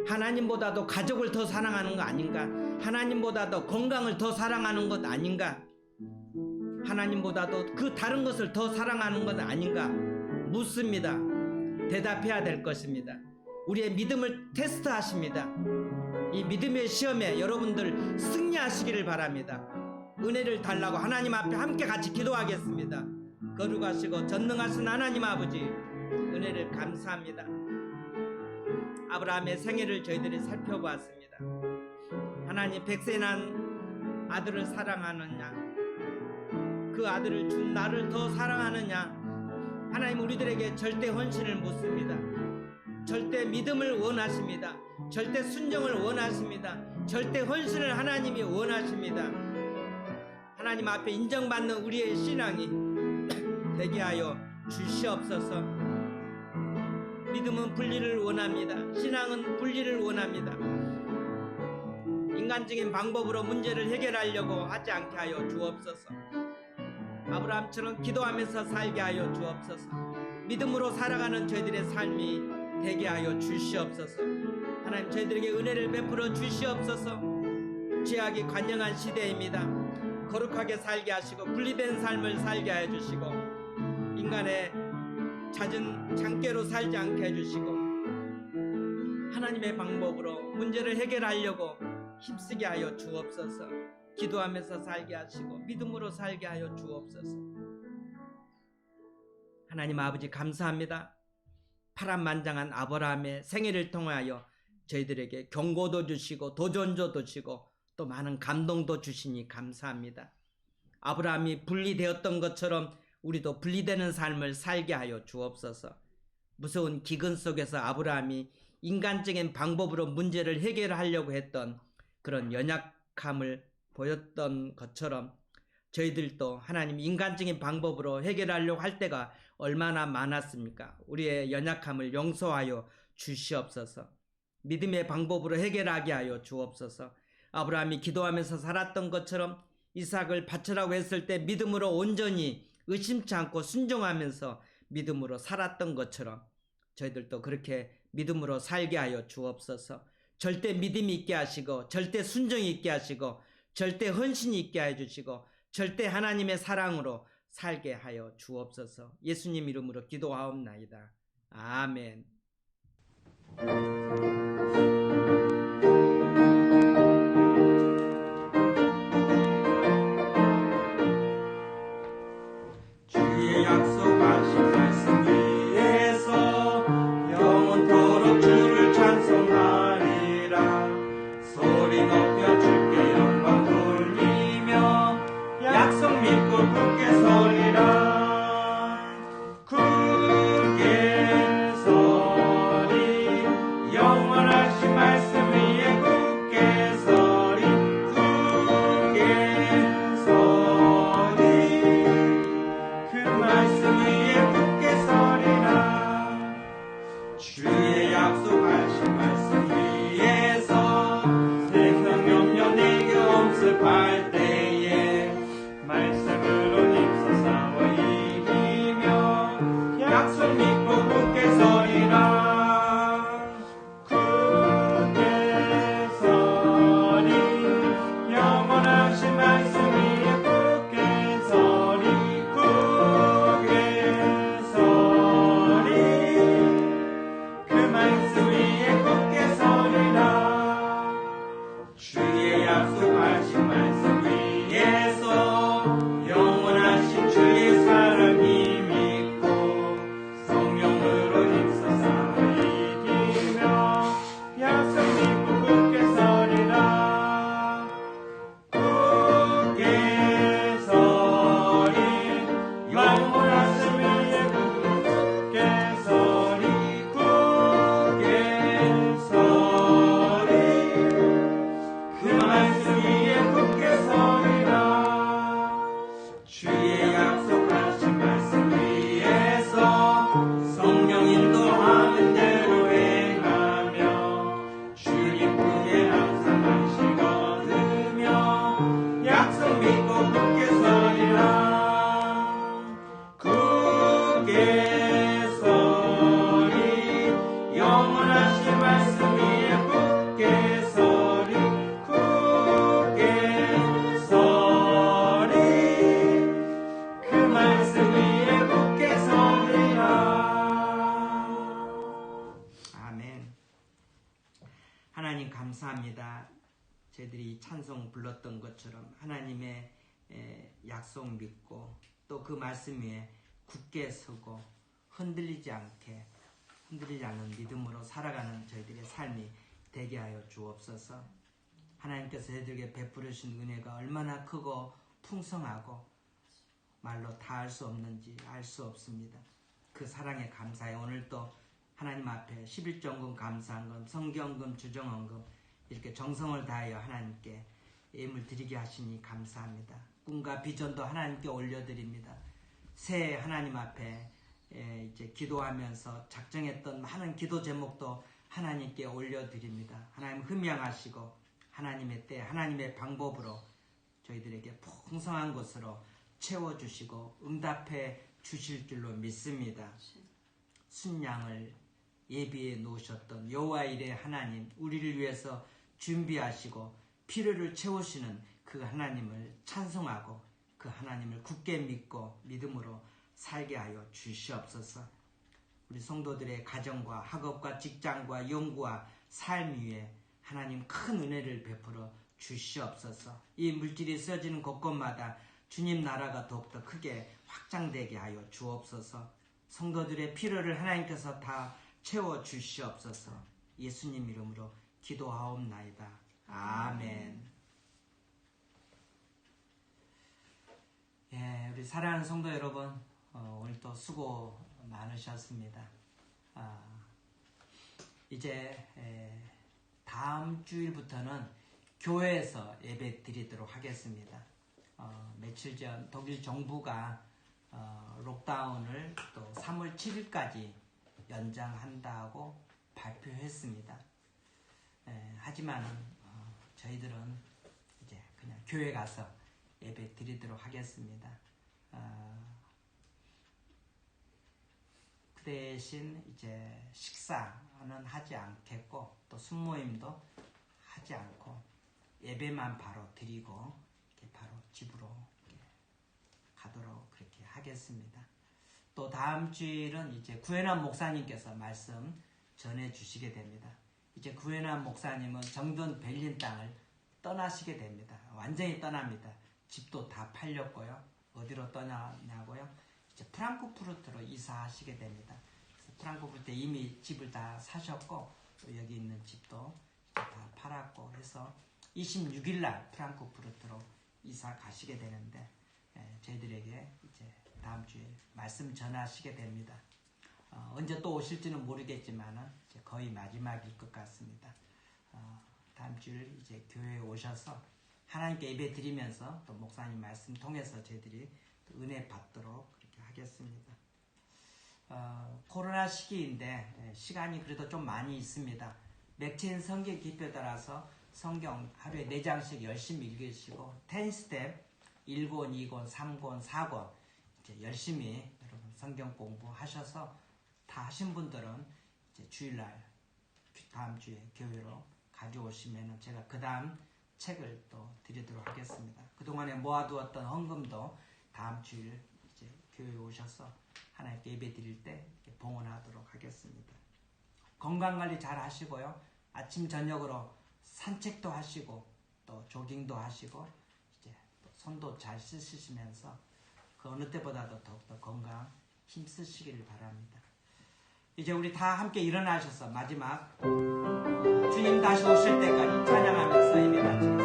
하나님보다도 가족을 더 사랑하는 것 아닌가, 하나님보다도 건강을 더 사랑하는 것 아닌가, 하나님보다도 그 다른 것을 더 사랑하는 것 아닌가 묻습니다. 대답해야 될 것입니다. 우리의 믿음을 테스트하십니다. 이 믿음의 시험에 여러분들 승리하시기를 바랍니다. 은혜를 달라고 하나님 앞에 함께 같이 기도하겠습니다. 거룩하시고 전능하신 하나님 아버지, 은혜를 감사합니다. 아브라함의 생애를 저희들이 살펴보았습니다. 하나님, 백세 난 아들을 사랑하느냐, 그 아들을 준 나를 더 사랑하느냐, 하나님 우리들에게 절대 헌신을 묻습니다. 절대 믿음을 원하십니다. 절대 순종을 원하십니다. 절대 헌신을 하나님이 원하십니다. 하나님 앞에 인정받는 우리의 신앙이 되게 하여 주시옵소서. 믿음은 분리를 원합니다. 신앙은 분리를 원합니다. 인간적인 방법으로 문제를 해결하려고 하지 않게 하여 주옵소서. 아브라함처럼 기도하면서 살게 하여 주옵소서. 믿음으로 살아가는 저희들의 삶이 되게 하여 주시옵소서. 하나님, 저희들에게 은혜를 베풀어 주시옵소서. 죄악이 관영한 시대입니다. 거룩하게 살게 하시고 분리된 삶을 살게 해 주시고 인간의 잦은 장깨로 살지 않게 해주시고 하나님의 방법으로 문제를 해결하려고 힘쓰게 하여 주옵소서. 기도하면서 살게 하시고 믿음으로 살게 하여 주옵소서. 하나님 아버지, 감사합니다. 파란만장한 아브라함의 생애를 통하여 저희들에게 경고도 주시고 도전도 주시고 또 많은 감동도 주시니 감사합니다. 아브라함이 분리되었던 것처럼 우리도 분리되는 삶을 살게 하여 주옵소서. 무서운 기근 속에서 아브라함이 인간적인 방법으로 문제를 해결하려고 했던 그런 연약함을 보였던 것처럼 저희들도 하나님 인간적인 방법으로 해결하려고 할 때가 얼마나 많았습니까? 우리의 연약함을 용서하여 주시옵소서. 믿음의 방법으로 해결하게 하여 주옵소서. 아브라함이 기도하면서 살았던 것처럼 이삭을 바치라고 했을 때 믿음으로 온전히 의심치 않고 순종하면서 믿음으로 살았던 것처럼 저희들도 그렇게 믿음으로 살게 하여 주옵소서. 절대 믿음이 있게 하시고 절대 순종이 있게 하시고 절대 헌신이 있게 해 주시고 절대 하나님의 사랑으로 살게 하여 주옵소서. 예수님 이름으로 기도하옵나이다. 아멘. 주의 약속하신 말씀 위에서 영원토록 주를 찬송하리라. 소리 높여 주께 영광 돌리며 약속 믿고 굳게 서리라. 굳게 서리 영원하신 말씀 위에 굳게 서리 굳게 서리 그 말씀 위에 굳게 서리라. 주의 약속하신 말씀 위에서 세상 염려 내게 엄습할 때에 말씀으로 힘써 싸워 이기며 약속 믿고 굳게 서리라. 굳게 서리 영원하신 말씀 위에 굳게 서리 굳게 서리 그 말씀 위에 굳게 서리라. 주의 약속하신 말씀 위에서 영원하신 주의 사랑이 믿고 성령으로 힘써 싸워 이기며 약속 믿고 굳게 서리라. 굳게 서리 영원하신 위에 굳게 서리 굳게 서리 그 말씀 위에 굳게 서리라. 주의 약속하신 말씀 위에서 성령 인도하는 대로 행하며 주님 품에 항상 안식 얻으며 약속 믿고 굳게 서리라. 굳게 서리 영원하신 말씀 위에 굳게 서리 굳게 서리 그 말씀 위에 굳게 서리라. 아멘. 하나님 감사합니다. 저희들이 이 찬송 불렀던 것처럼 하나님의 약속 믿고 또 그 말씀 위에 굳게 서고 흔들리지 않는 믿음으로 살아가는 저희들의 삶이 되게 하여 주옵소서. 하나님께서 저희들에게 베풀으신 은혜가 얼마나 크고 풍성하고 말로 다 알 수 없는지 알 수 없습니다. 그 사랑에 감사해 오늘도 하나님 앞에 11조헌금 감사헌금 성경금 주정헌금 이렇게 정성을 다하여 하나님께 예물 드리게 하시니 감사합니다. 꿈과 비전도 하나님께 올려드립니다. 새해 하나님 앞에 이제 기도하면서 작정했던 많은 기도 제목도 하나님께 올려드립니다. 하나님 흠양하시고 하나님의 때 하나님의 방법으로 저희들에게 풍성한 것으로 채워주시고 응답해 주실 줄로 믿습니다. 순양을 예비해 놓으셨던 여호와 일의 하나님 우리를 위해서 준비하시고 필요를 채우시는 그 하나님을 찬송하고 그 하나님을 굳게 믿고 믿음으로 살게 하여 주시옵소서. 우리 성도들의 가정과 학업과 직장과 연구와 삶 위에 하나님 큰 은혜를 베풀어 주시옵소서. 이 물질이 쓰여지는 곳곳마다 주님 나라가 더욱더 크게 확장되게 하여 주옵소서. 성도들의 필요를 하나님께서 다 채워 주시옵소서. 예수님 이름으로 기도하옵나이다. 아멘. 예, 우리 사랑하는 성도 여러분, 오늘 또 수고 많으셨습니다. 이제 다음 주일부터는 교회에서 예배 드리도록 하겠습니다. 며칠 전 독일 정부가 록다운을 또 3월 7일까지 연장한다고 발표했습니다. 하지만은 저희들은 이제 그냥 교회 가서 예배 드리도록 하겠습니다. 그 대신 이제 식사는 하지 않겠고 또 순모임도 하지 않고 예배만 바로 드리고 이렇게 바로 집으로 하겠습니다. 또 다음 주일은 이제 구현환 목사님께서 말씀 전해 주시게 됩니다. 이제 구현환 목사님은 정든 베를린 땅을 떠나시게 됩니다. 완전히 떠납니다. 집도 다 팔렸고요. 어디로 떠나냐고요? 이제 프랑크푸르트로 이사하시게 됩니다. 그래서 프랑크푸르트에 이미 집을 다 사셨고 또 여기 있는 집도 다 팔았고 해서 26일 날 프랑크푸르트로 이사 가시게 되는데 저희들에게 이제 다음 주에 말씀 전하시게 됩니다. 언제 또 오실지는 모르겠지만은 이제 거의 마지막일 것 같습니다. 다음 주일 이제 교회에 오셔서 하나님께 예배 드리면서 또 목사님 말씀 통해서 저희들이 또 은혜 받도록 그렇게 하겠습니다. 코로나 시기인데 시간이 그래도 좀 많이 있습니다. 맥체인 성경 기표에 따라서 성경 하루에 4장씩 열심히 읽으시고 10스텝 1권, 2권, 3권, 4권 이제 열심히 여러분 성경 공부하셔서 다 하신 분들은 이제 주일날 다음 주에 교회로 가져오시면 제가 그 다음 책을 또 드리도록 하겠습니다. 그동안에 모아두었던 헌금도 다음 주일 이제 교회에 오셔서 하나님께 예배 드릴 때 봉헌하도록 하겠습니다. 건강관리 잘 하시고요. 아침 저녁으로 산책도 하시고 또 조깅도 하시고 이제 또 손도 잘 씻으시면서 그 어느 때보다도 더욱더 건강 힘쓰시기를 바랍니다. 이제 우리 다 함께 일어나셔서 마지막 주님 다시 오실 때까지 찬양하면서 예배 마치겠습니다.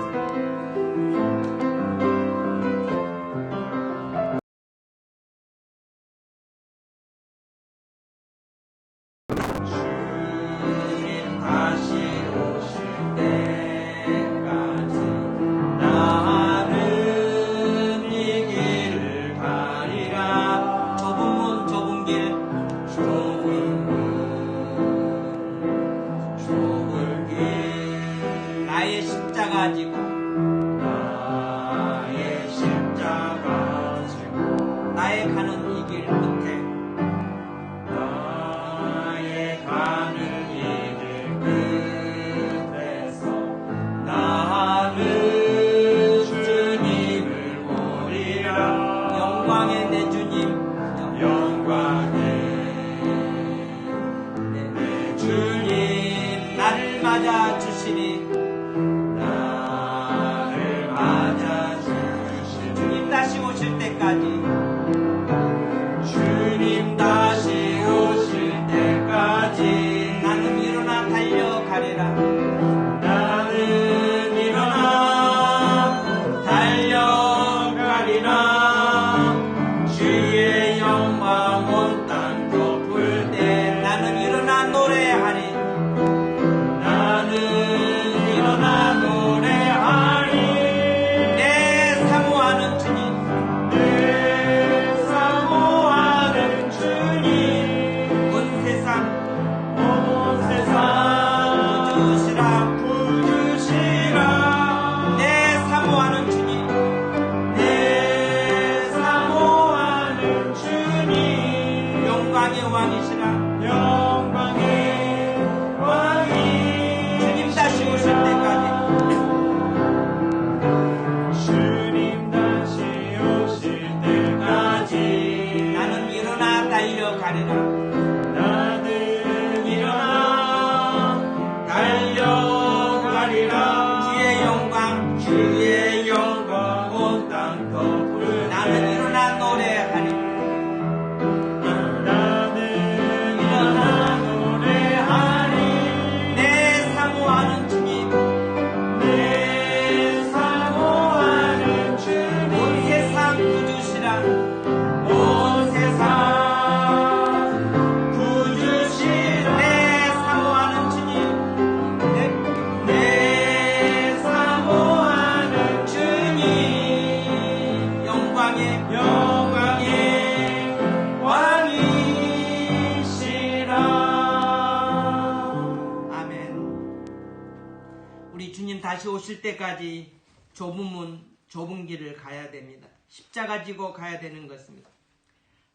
다시 오실 때까지 좁은 문, 좁은 길을 가야 됩니다. 십자가 지고 가야 되는 것입니다.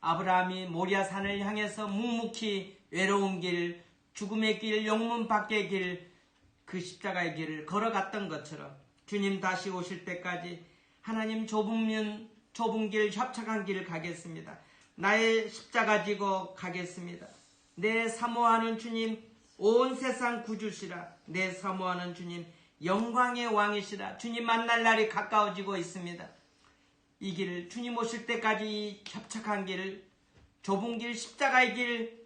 아브라함이 모리아 산을 향해서 묵묵히 외로운 길, 죽음의 길, 영문 밖의 길, 그 십자가의 길을 걸어갔던 것처럼 주님 다시 오실 때까지 하나님 좁은 문, 좁은 길, 협착한 길 가겠습니다. 나의 십자가 지고 가겠습니다. 내 사모하는 주님, 온 세상 구주시라. 내 사모하는 주님, 영광의 왕이시라. 주님 만날 날이 가까워지고 있습니다. 이 길을 주님 오실 때까지 이 협착한 길을, 좁은 길, 십자가의 길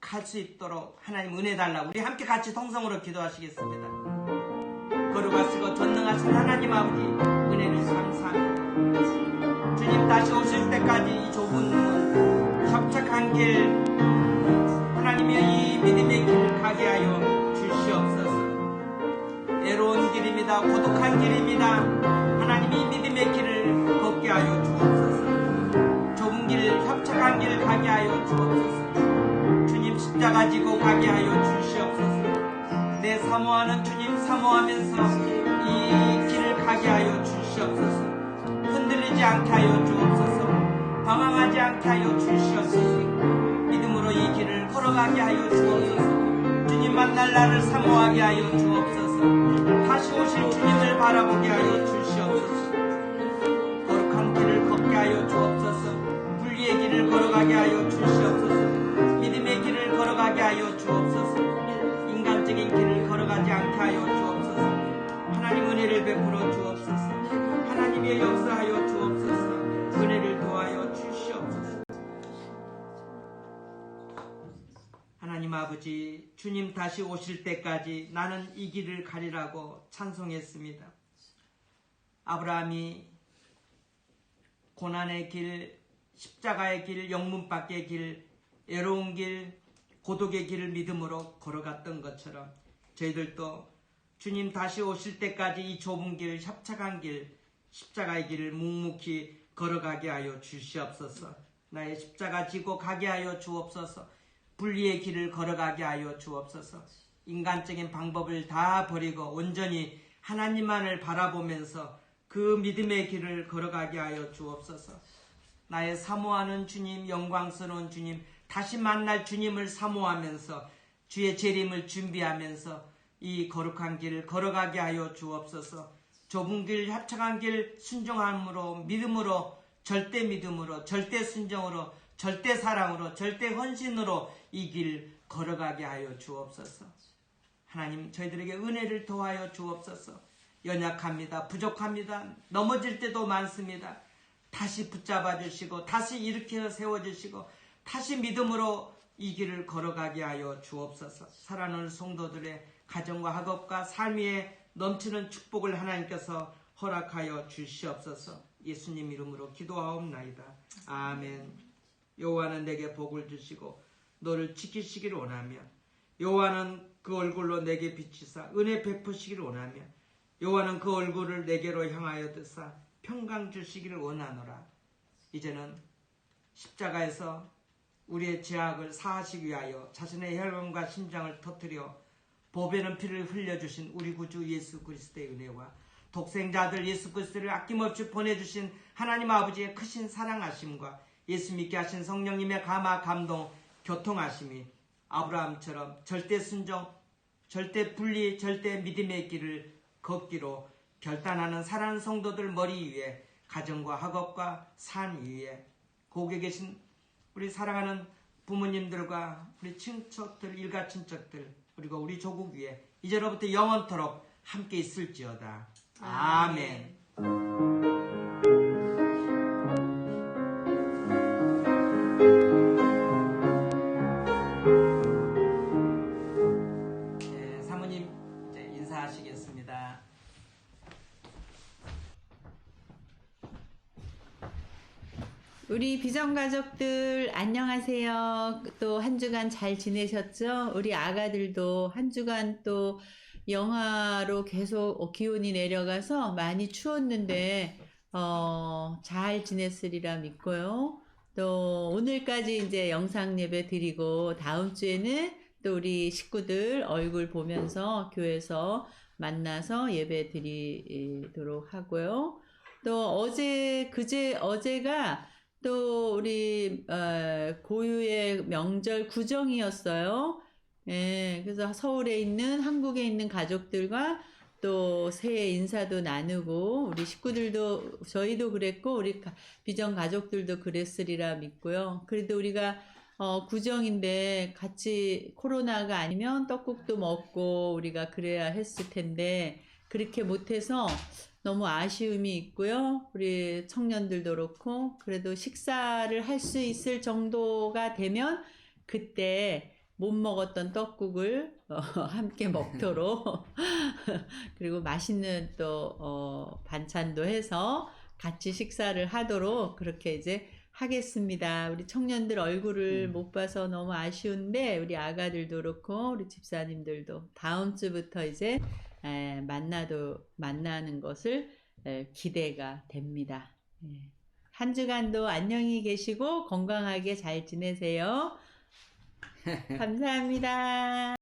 갈 수 있도록 하나님 은혜 달라. 우리 함께 같이 통성으로 기도하시겠습니다. 거룩하시고 전능하신 하나님 아버지, 은혜를 감사합니다. 주님 다시 오실 때까지 이 좁은 문, 협착한 길, 하나님의 이 믿음의 길 가게 하여 주시옵소서. 애로운 길입니다. 고독한 길입니다. 하나님이 믿음의 길을 걷게 하여 주옵소서. 좁은 길, 협착한 길 가게 하여 주옵소서. 주님 십자가 지고 가게 하여 주시옵소서. 내 사모하는 주님 사모하면서 이 길을 가게 하여 주시옵소서. 흔들리지 않게 하여 주옵소서. 방황하지 않게 하여 주시옵소서. 믿음으로 이 길을 걸어가게 하여 주옵소서. 주님 만날 날을 사모하게 하여 주옵소서. 다시 오실 주님을 바라보게 하여 주시옵소서. 거룩한 길을 걷게 하여 주옵소서. 분리의 길을 걸어가게 하여 주시옵소서. 믿음의 길을 걸어가게 하여 주옵소서. 인간적인 길을 걸어가지 않게 하여 주옵소서. 하나님 은혜를 베풀어 주옵소서. 하나님의 역사하여 주옵소서. 은혜를 도하여 주시옵소서. 하나님 아버지, 주님 다시 오실 때까지 나는 이 길을 가리라고 찬송했습니다. 아브라함이 고난의 길, 십자가의 길, 영문 밖의 길, 애로운 길, 고독의 길을 믿음으로 걸어갔던 것처럼 저희들도 주님 다시 오실 때까지 이 좁은 길, 협착한 길, 십자가의 길을 묵묵히 걸어가게 하여 주시옵소서. 나의 십자가 지고 가게 하여 주옵소서. 분리의 길을 걸어가게 하여 주옵소서. 인간적인 방법을 다 버리고 온전히 하나님만을 바라보면서 그 믿음의 길을 걸어가게 하여 주옵소서. 나의 사모하는 주님, 영광스러운 주님, 다시 만날 주님을 사모하면서 주의 재림을 준비하면서 이 거룩한 길을 걸어가게 하여 주옵소서. 좁은 길, 협착한 길 순종함으로, 믿음으로, 절대 믿음으로, 절대 순종으로, 절대 사랑으로, 절대 헌신으로 이 길 걸어가게 하여 주옵소서. 하나님, 저희들에게 은혜를 더하여 주옵소서. 연약합니다. 부족합니다. 넘어질 때도 많습니다. 다시 붙잡아 주시고 다시 일으켜 세워주시고 다시 믿음으로 이 길을 걸어가게 하여 주옵소서. 사랑하는 성도들의 가정과 학업과 삶 위에 넘치는 축복을 하나님께서 허락하여 주시옵소서. 예수님 이름으로 기도하옵나이다. 아멘. 여호와는 내게 복을 주시고 너를 지키시기를 원하며 여호와는 그 얼굴로 내게 비치사 은혜 베푸시기를 원하며 여호와는 그 얼굴을 내게로 향하여 드사 평강 주시기를 원하노라. 이제는 십자가에서 우리의 죄악을 사하시기 위하여 자신의 혈관과 심장을 터뜨려 보배는 피를 흘려주신 우리 구주 예수 그리스도의 은혜와 독생자들 예수 그리스도를 아낌없이 보내주신 하나님 아버지의 크신 사랑하심과 예수 믿게 하신 성령님의 감화 감동 교통하심이 아브라함처럼 절대 순종, 절대 분리, 절대 믿음의 길을 걷기로 결단하는 사랑하는 성도들 머리 위에 가정과 학업과 삶 위에 고개 계신 우리 사랑하는 부모님들과 우리 친척들, 일가 친척들 그리고 우리 조국 위에 이제로부터 영원토록 함께 있을지어다. 아멘. 네, 사모님 이제 인사하시겠습니다. 우리 비전가족들 안녕하세요. 또 한 주간 잘 지내셨죠? 우리 아가들도 한 주간 또 영하로 계속 기온이 내려가서 많이 추웠는데 잘 지냈으리라 믿고요. 또 오늘까지 이제 영상 예배 드리고 다음 주에는 또 우리 식구들 얼굴 보면서 교회에서 만나서 예배 드리도록 하고요. 또 어제가 또 우리 고유의 명절 구정이었어요. 예, 그래서 서울에 있는 한국에 있는 가족들과 또 새해 인사도 나누고 우리 식구들도 저희도 그랬고 우리 비전 가족들도 그랬으리라 믿고요. 그래도 우리가 구정인데 같이 코로나가 아니면 떡국도 먹고 우리가 그래야 했을 텐데 그렇게 못해서 너무 아쉬움이 있고요. 우리 청년들도 그렇고 그래도 식사를 할 수 있을 정도가 되면 그때 못 먹었던 떡국을 함께 먹도록 그리고 맛있는 또 반찬도 해서 같이 식사를 하도록 그렇게 이제 하겠습니다. 우리 청년들 얼굴을 못 봐서 너무 아쉬운데 우리 아가들도 그렇고 우리 집사님들도 다음 주부터 이제 만나는 것을 기대가 됩니다. 한 주간도 안녕히 계시고 건강하게 잘 지내세요. 감사합니다.